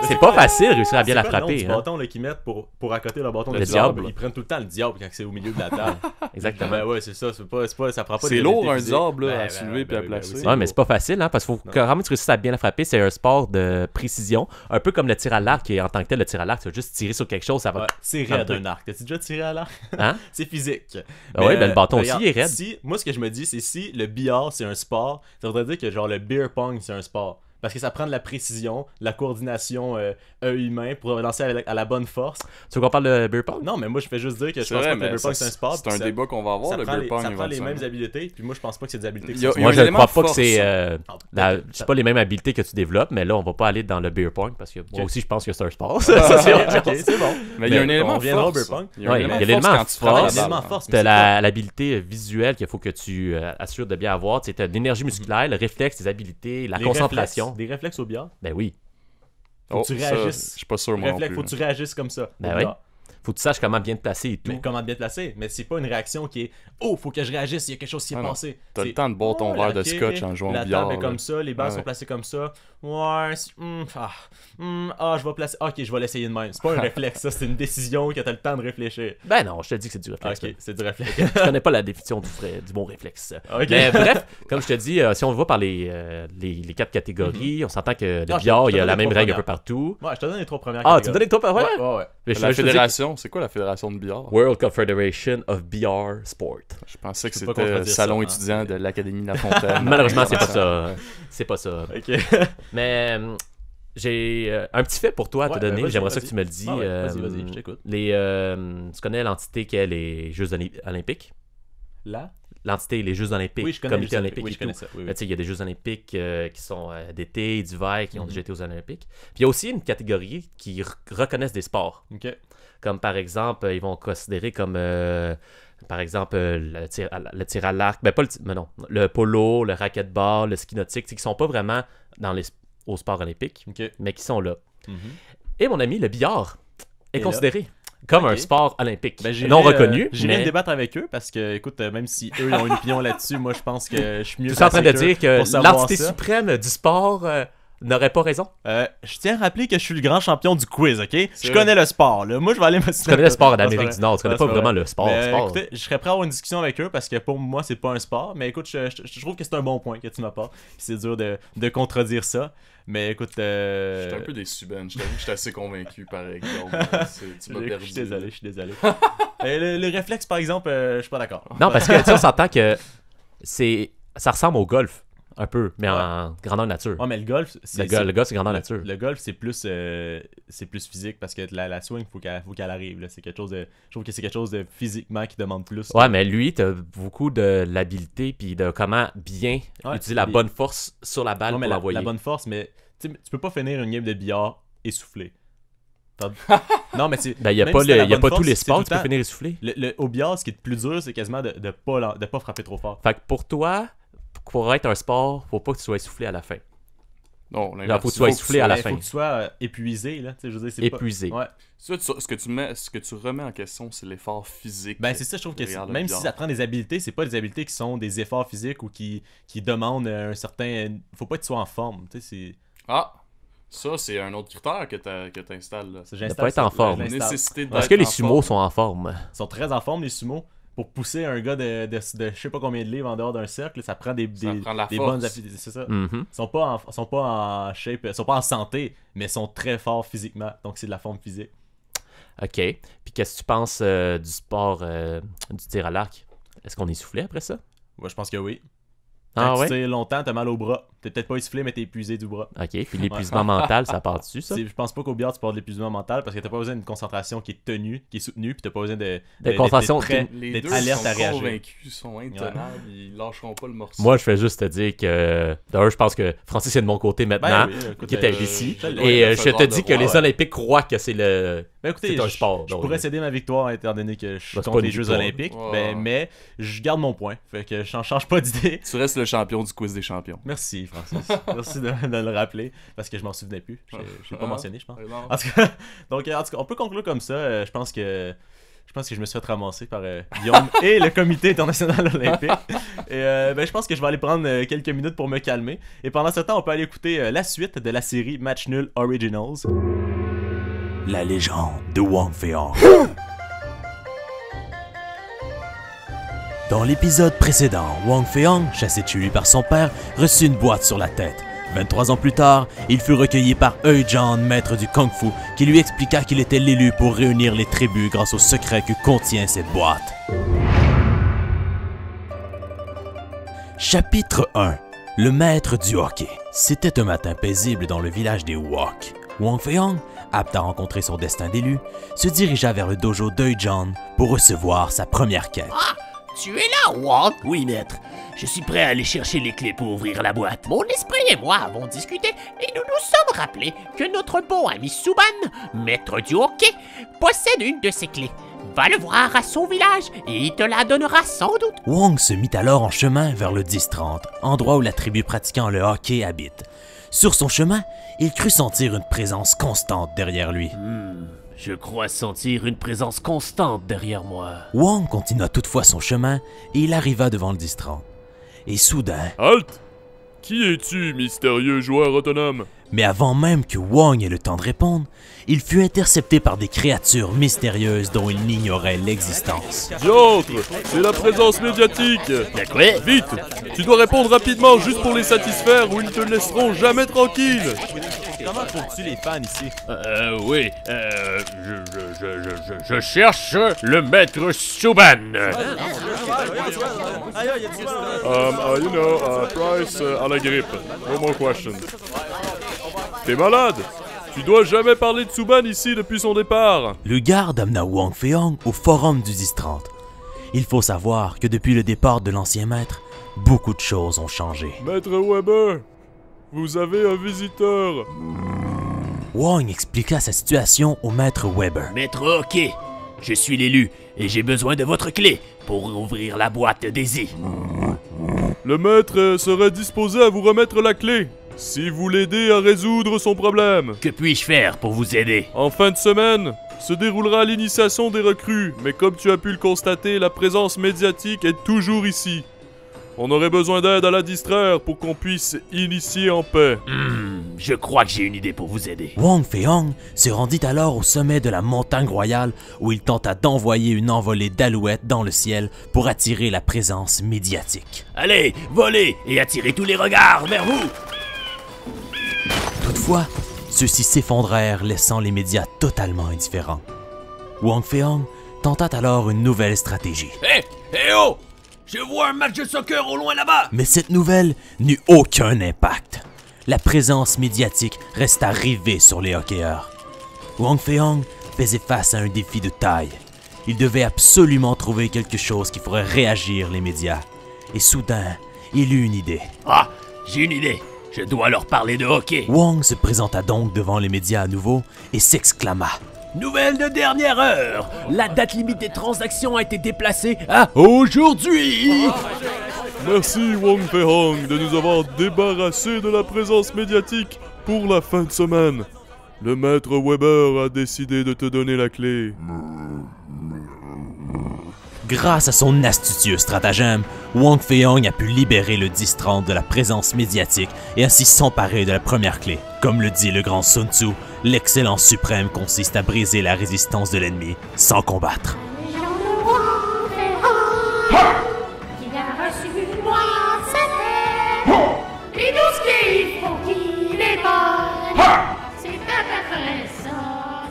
c'est pas facile de réussir à bien la frapper. Du bâton là, qu'ils mettent pour accoter le bâton Le du diable. Ils prennent tout le temps le diable quand c'est au milieu de la table. Exactement. Ben ouais, c'est ça, ça prend pas C'est des lourd habiletés un physiques. diable là, Ben, à soulever puis à placer. Ouais, mais c'est pas facile, hein, parce qu'il faut que vraiment tu réussisses à bien la frapper. C'est un sport de précision, un peu comme le tir à l'arc, qui est en tant que tel, le tir à l'arc, tu vas juste tirer sur quelque chose, ça va. Ouais, c'est raide un arc. T'as-tu déjà tiré à l'arc? Hein? C'est physique. Ah ouais, ben le bâton regarde, aussi est raide. Moi, ce que je me dis, c'est si le billard, c'est un sport, ça voudrait dire que genre le beer pong, c'est un sport. Parce que ça prend de la précision, de la coordination œil-main pour lancer à la bonne force. Tu veux qu'on parle de beer pong? Non, mais moi, je fais juste dire que je C'est pense vrai, pas que le mais beer pong, ça, c'est un sport. c'est un débat qu'on va avoir, Ça le prend beer pong. ça prend les mêmes éventuellement. habiletés, puis moi, je pense pas que c'est des habiletés qui Il y a- sont... il y a Moi, un je ne élément crois de pas que force. c'est pas les mêmes habiletés que tu développes, mais là, on va pas aller dans le beer pong parce que moi aussi, je pense que c'est un sport. Ça, c'est ok, c'est bon. Mais il y a un Mais élément on de reviendra au force. beer pong. Il y a un Ouais, élément il y a de force l'élément quand tu frappes la force. balle. Élément force, mais T'as c'est l'habilité visuelle qu'il faut que tu assures de bien avoir. Tu as l'énergie musculaire, le réflexe, tes habiletés, la les concentration. réflexes, des réflexes au billard. Ben oui. Faut que tu réagisses. Je suis pas sûr, moi non Réflexe, plus. faut que tu réagisses comme ça. Ben au oui. billard. Faut que tu saches comment bien te placer et tout. Mais comment bien te placer? Mais c'est pas une réaction qui est oh, faut que je réagisse, il y a quelque chose qui est passé. T'as le temps de boire ton verre de ok, scotch en jouant au la billard. table est là. comme ça, les balles sont placées comme ça. Ouais, je vais placer. Ok, je vais l'essayer de même. C'est pas un réflexe, ça, c'est une décision que t'as le temps de réfléchir. Ben non, je te dis que c'est du réflexe. Ok, c'est du réflexe. Je connais pas la définition du bon réflexe. Ok. Mais bref, comme je te dis, si on va par les 4 catégories, on s'entend que le Non, billard, je il y a te la donne les même trois règle un peu premières. partout. Ouais, je te donne les 3 premières. Ah, tu me donnes les 3 premières? Ouais. Mais je La te dis- fédération, c'est quoi la fédération de billard? World Confederation of BR Sport. Je pensais que Je peux pas c'était le contredire salon ça, hein. étudiant de l'Académie de la Fontaine. Malheureusement, c'est pas ça. C'est pas ça. Ok. Mais j'ai un petit fait pour toi à te Ouais, donner. vas-y, J'aimerais ça vas-y. que tu me le dises. Ah ouais, vas-y, je t'écoute. Tu connais l'entité qui est les Jeux Olympiques? Là? L'entité, les Jeux Olympiques, Oui, je connais comité les olympique Oui, et je connais tout. ça. Oui, Là, oui. tu sais, il y a des Jeux olympiques qui sont d'été, d'hiver, qui ont déjà été aux Olympiques. Puis il y a aussi une catégorie qui reconnaissent des sports. Ok. Comme par exemple, ils vont considérer comme par exemple le tir à l'arc, mais non, le polo, le racquetball, le ski nautique, qui sont pas vraiment au sport olympique, Ok. mais qui sont là. Mhm. Et mon ami, le billard est Et considéré comme Ok. un sport olympique. Ben, non reconnu, J'irai mais me débattre avec eux parce que, écoute, même si eux ils ont une opinion là-dessus, moi je pense que je suis mieux tu es en train de placé dire qu'eux que pour savoir l'entité ça. suprême du sport n'aurait pas raison. Je tiens à rappeler que je suis le grand champion du quiz, ok? Je vrai. connais le sport, là. Moi je vais aller me Tu connais le sport en Amérique du Nord, tu connais pas vraiment le sport. Mais, sport. écoutez, je serais prêt à avoir une discussion avec eux parce que pour moi c'est pas un sport. Mais écoute, je trouve que c'est un bon point que tu m'apportes. C'est dur de contredire ça. Mais écoute, J'étais un peu déçu, Ben. Je t'avoue que j'étais assez convaincu, pareil. Donc, tu m'as perdu. je suis désolé. Le réflexe, par exemple, je suis pas d'accord. Non, parce que tu sais, on s'entend que ça ressemble au golf, un peu, mais en grandeur nature. Ouais, mais le golf, Le golf, c'est grandeur nature. Le golf, c'est plus physique parce que la swing, faut qu'elle arrive. Là. C'est quelque chose de, je trouve que c'est quelque chose de physiquement qui demande plus. Ouais, mais lui, t'as beaucoup de l'habileté puis de comment bien utiliser la bonne force sur la balle Non, mais pour la l'envoyer. bonne force, mais tu peux pas finir une game de billard essoufflé. Non, mais c'est. Ben, il n'y a même pas, si t'as la y a bonne pas force, tous les c'est sports tout où tu peux le temps- finir essoufflé. Au billard, ce qui est le plus dur, c'est quasiment de pas frapper trop fort. Fait que pour toi, pour être un sport, faut pas que tu sois essoufflé à la fin. Non, Là, faut que tu sois essoufflé à la fin. Faut que tu sois épuisé, là. Tu sais, je veux dire, c'est Épuisé. Pas... Ouais. Ce que tu remets en question, c'est l'effort physique. Ben, c'est ça, je trouve que derrière le même si billard. ça prend des habiletés, c'est pas des habiletés qui sont des efforts physiques ou qui demandent un certain. Faut pas que tu sois en forme. Tu sais, c'est. Ah! Ça, c'est un autre critère que t'installes. là. J'installe De pas être ça, en forme. je l'installe. Nécessité Est-ce d'être que les en sumos forme. sont en forme? Ils sont très en forme, les sumos. Pour pousser un gars de je sais pas combien de livres en dehors d'un cercle, ça prend des prend de la des force. bonnes habiletés. C'est ça. Mhm. Ils sont pas en shape, ils sont pas en santé, mais ils sont très forts physiquement. Donc c'est de la forme physique. OK. Puis qu'est-ce que tu penses du sport du tir à l'arc? Est-ce qu'on est essoufflé après ça? Moi, je pense que oui. Ah Quand ouais? tu tires longtemps, t'as mal au bras. T'es peut-être pas essoufflé, mais t'es épuisé du bras. OK. Puis l'épuisement mental, ça part dessus, ça? Je pense pas qu'au billard, tu peux avoir de l'épuisement mental parce que t'as pas besoin d'une concentration qui est tenue, qui est soutenue, puis t'as pas besoin de concentration, d'être prêt, Les d'être deux alerte sont à réagir. convaincus, sont intenables, ils lâcheront pas le morceau. Moi, je fais juste te dire que... D'ailleurs, je pense que Francis est de mon côté maintenant, Ben oui, écoute, qui était ici. je Et je te dis que les Olympiques. Olympiques croient que c'est le... Ben écoutez, C'est un sport, je donc. pourrais céder ma victoire étant donné que je suis Ben, c'est contre pas les une Jeux victoire. Olympiques, Ouais. mais je garde mon point. Fait que j'en change pas d'idée. Tu restes le champion du quiz des champions. Merci, Francis. Merci de le rappeler parce que je m'en souvenais plus. Je l'ai pas mentionné, je pense. Non. En tout cas, donc, en tout cas, on peut conclure comme ça. Je pense que je me suis fait ramasser par Guillaume et le comité international olympique. Et je pense que je vais aller prendre quelques minutes pour me calmer. Et pendant ce temps, on peut aller écouter la suite de la série Match Nul Originals. La légende de Wang Fei-hong. Dans l'épisode précédent, Wang Fei-hong, chassé de chez lui par son père, reçut une boîte sur la tête. 23 ans plus tard, il fut recueilli par Ui-Jan, maître du Kung-Fu, qui lui expliqua qu'il était l'élu pour réunir les tribus grâce au secret que contient cette boîte. Chapitre 1. Le maître du hockey. C'était un matin paisible dans le village des Wok. Wang Fei-hong, apte à rencontrer son destin d'élu, se dirigea vers le dojo d'Ui-Jan pour recevoir sa première quête. Tu es là, Wang? Oui, maître. Je suis prêt à aller chercher les clés pour ouvrir la boîte. Mon esprit et moi avons discuté et nous nous sommes rappelés que notre bon ami Suban, maître du hockey, possède une de ces clés. Va le voir à son village et il te la donnera sans doute. Wang se mit alors en chemin vers le 10-30, endroit où la tribu pratiquant le hockey habite. Sur son chemin, il crut sentir une présence constante derrière lui. Je crois sentir une présence constante derrière moi. Wong continua toutefois son chemin et il arriva devant le 10-30. Et soudain... Halt! Qui es-tu, mystérieux joueur autonome? Mais avant même que Wong ait le temps de répondre, il fut intercepté par des créatures mystérieuses dont il ignorait l'existence. Diantre! C'est la présence médiatique! Quoi? Vite! Tu dois répondre rapidement juste pour les satisfaire ou ils ne te laisseront jamais tranquille! Comment trouves-tu les fans ici? Oui, je cherche le maître Souban. Price à la grippe. No more questions. T'es malade? Tu dois jamais parler de Souban ici depuis son départ. Le garde amena Wong Fei-Hong au forum du 10-30. Il faut savoir que depuis le départ de l'ancien maître, beaucoup de choses ont changé. Maître Weber, vous avez un visiteur. Wong expliqua sa situation au maître Weber. Maître Hockey, je suis l'élu et j'ai besoin de votre clé pour ouvrir la boîte Daisy. Le maître serait disposé à vous remettre la clé, si vous l'aidez à résoudre son problème. Que puis-je faire pour vous aider? En fin de semaine, se déroulera l'initiation des recrues, mais comme tu as pu le constater, la présence médiatique est toujours ici. On aurait besoin d'aide à la distraire pour qu'on puisse initier en paix. Je crois que j'ai une idée pour vous aider. Wong Fei-Hong se rendit alors au sommet de la montagne royale où il tenta d'envoyer une envolée d'alouettes dans le ciel pour attirer la présence médiatique. Allez, volez et attirez tous les regards vers vous! Toutefois, ceux-ci s'effondrèrent, laissant les médias totalement indifférents. Wong Fei-Hong tenta alors une nouvelle stratégie. Hé oh! Je vois un match de soccer au loin là-bas! Mais cette nouvelle n'eut aucun impact. La présence médiatique resta rivée sur les hockeyeurs. Wong Fei-Hong faisait face à un défi de taille. Il devait absolument trouver quelque chose qui ferait réagir les médias. Et soudain, il eut une idée. Ah, j'ai une idée. Je dois leur parler de hockey. Wong se présenta donc devant les médias à nouveau et s'exclama. Nouvelle de dernière heure. La date limite des transactions a été déplacée à aujourd'hui. Merci Wong Fei-Hong de nous avoir débarrassés de la présence médiatique pour la fin de semaine. Le maître Weber a décidé de te donner la clé. Grâce à son astucieux stratagème, Wong Fei-Hong a pu libérer le 10-30 de la présence médiatique et ainsi s'emparer de la première clé. Comme le dit le grand Sun Tzu, l'excellence suprême consiste à briser la résistance de l'ennemi sans combattre. Qui a reçu moi sa terre, et tout ce qu'il faut qu'il est bon, c'est à peu près ça,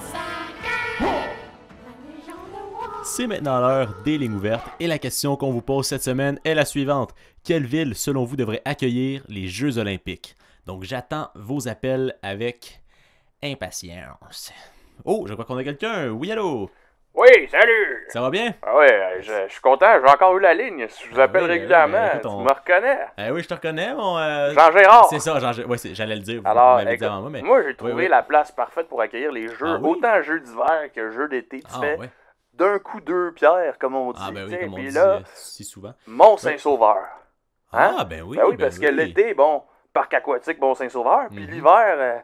sa carrière. C'est maintenant l'heure des lignes ouvertes et la question qu'on vous pose cette semaine est la suivante. Quelle ville, selon vous, devrait accueillir les Jeux Olympiques? Donc j'attends vos appels avec impatience. Oh, je crois qu'on a quelqu'un. Oui, allô? Oui, salut! Ça va bien? Ah ouais, je suis content, j'ai encore eu la ligne. Je vous appelle régulièrement, écoute, tu me reconnais? Oui, je te reconnais, mon... Jean-Gérard! C'est ça, j'allais le dire. Alors, vous m'avez dit écoute, avant moi, mais... moi j'ai trouvé oui. la place parfaite pour accueillir les jeux, autant jeux d'hiver que jeux d'été. Tu fais d'un coup deux pierres, comme on dit. Ah ben oui, comme on puis dit là, si souvent. Mont-Saint-Sauveur. Hein? Ah ben oui, ben oui, parce que l'été, bon, parc aquatique Mont-Saint-Sauveur, puis l'hiver...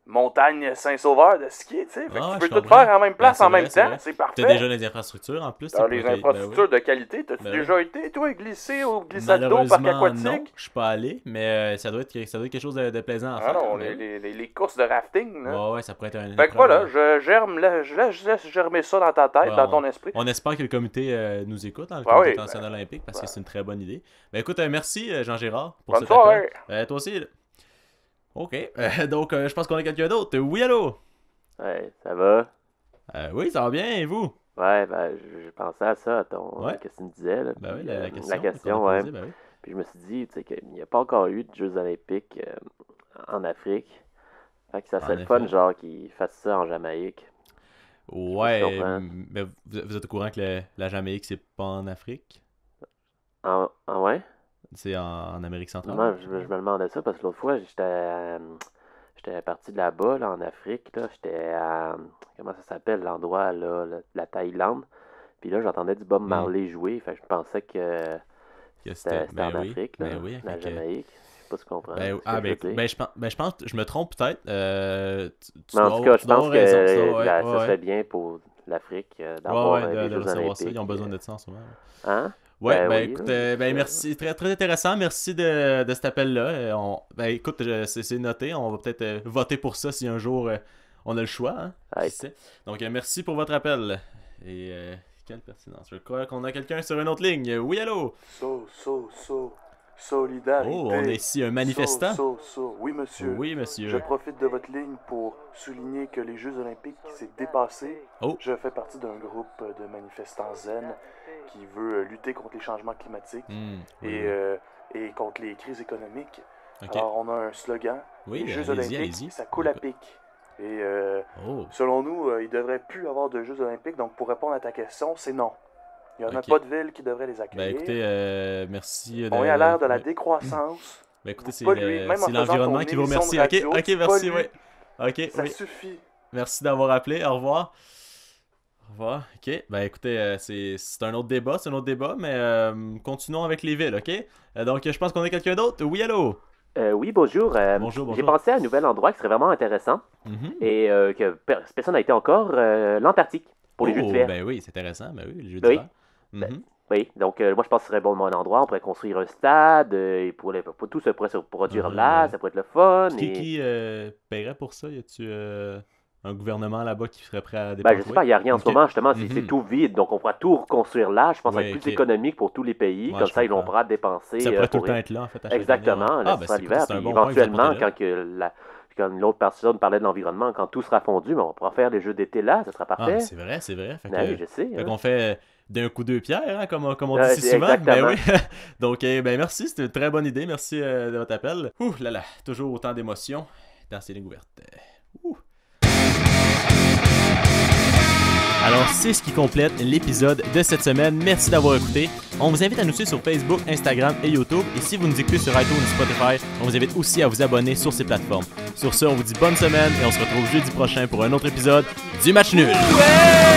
Montagne Saint-Sauveur de skier, tu sais. Tu peux tout faire en même place, en même temps. C'est parfait. T'as déjà les infrastructures en plus. T'as les infrastructures de qualité. T'as-tu déjà été, toi, glisser au glissade d'eau, parc aquatique? Non, je suis pas allé, mais ça doit être quelque chose de plaisant à faire. Ah non, les courses de rafting, là. Ouais, ça pourrait être un... Fait que voilà, je laisse germer ça dans ta tête, dans ton esprit. On espère que le comité nous écoute, le comité international olympique, parce que c'est une très bonne idée. Ben écoute, merci Jean-Gérard pour cette appel. Toi aussi, OK. Donc, je pense qu'on a quelqu'un d'autre. Oui, allô? Ouais, ça va? Oui, ça va bien, et vous? Ouais, ben, je pensais à ça, à ton... Qu'est-ce que tu me disais, là? Ben oui, la question. La question, ouais. Posée, ben oui. Puis je me suis dit, tu sais, qu'il n'y a pas encore eu de Jeux olympiques en Afrique. Fait que ça serait le fun, genre, qu'ils fassent ça en Jamaïque. Ouais, mais vous êtes au courant que la Jamaïque, c'est pas en Afrique? Ah ouais? C'est en Amérique centrale. Moi, je me demandais ça parce que l'autre fois, j'étais parti de là-bas, là, en Afrique. Là, j'étais à... Comment ça s'appelle, l'endroit, là, la Thaïlande. Puis là, j'entendais du Bob Marley jouer. Fait que je pensais que c'était en Afrique, là, la Jamaïque. Je sais pas si tu comprends. Je pense que je me trompe peut-être. Mais en tout cas, je pense que ça serait bien pour l'Afrique d'avoir des Jeux Olympiques. Ça. Ils ont besoin de ça en ce moment. Hein? Ouais, écoute, merci, très, très intéressant. Merci de cet appel-là. Écoute, c'est noté. On va peut-être voter pour ça si un jour on a le choix. Hein? Qui sait. Donc, merci pour votre appel. Et quelle pertinence. Je crois qu'on a quelqu'un sur une autre ligne. Oui, allô? Solidarité. Oh, on est ici un manifestant. Oui, monsieur. Oui, monsieur. Je profite de votre ligne pour souligner que les Jeux Olympiques s'est dépassé. Oh. Je fais partie d'un groupe de manifestants zen qui veut lutter contre les changements climatiques et contre les crises économiques. Okay. Alors, on a un slogan. Oui, les Jeux Olympiques, ça coule à pic. Et selon nous, il ne devrait plus avoir de Jeux Olympiques. Donc, pour répondre à ta question, c'est non. Il n'y en a pas de ville qui devrait les accueillir. Écoutez, merci. On est à l'ère de la décroissance. Écoutez, c'est l'environnement qui vous remercie. Ok, merci, oui. Ok, ça suffit. Merci d'avoir appelé. Au revoir. Au revoir. Ok, écoutez, c'est un autre débat, mais continuons avec les villes, ok? Donc, je pense qu'on a quelqu'un d'autre. Oui, allô? Oui, bonjour. Bonjour. J'ai pensé à un nouvel endroit qui serait vraiment intéressant et que personne n'a été encore, l'Antarctique, pour les Jeux d'hiver. Ben oui, c'est intéressant, les Jeux d'hiver. Oui, donc moi je pense que ce serait bon un endroit, on pourrait construire un stade, et pour tout ça pourrait se produire là, ça pourrait être le fun. Qui paierait pour ça? Y a-tu un gouvernement là-bas qui serait prêt à dépenser? Je sais pas, il n'y a rien en ce moment, justement, c'est tout vide, donc on pourra tout reconstruire là, je pense que ça va être plus économique pour tous les pays, comme ça ils vont pouvoir dépenser. Ça pourrait tout le temps être là, en fait, à chaque exactement, année. Là, l'hiver, puis éventuellement, quand l'autre personne parlait de l'environnement, quand tout sera fondu, on pourra faire des jeux d'été là, ça sera parfait. C'est vrai. Je sais. Fait qu'on fait d'un coup deux pierres, comme on dit si souvent. Ben oui. Donc, merci, c'était une très bonne idée. Merci de votre appel. Ouh là là, toujours autant d'émotions dans ces lignes ouvertes. Alors, c'est ce qui complète l'épisode de cette semaine. Merci d'avoir écouté. On vous invite à nous suivre sur Facebook, Instagram et YouTube. Et si vous nous écoutez sur iTunes ou Spotify, on vous invite aussi à vous abonner sur ces plateformes. Sur ce, on vous dit bonne semaine et on se retrouve jeudi prochain pour un autre épisode du Match Nul. Ouais!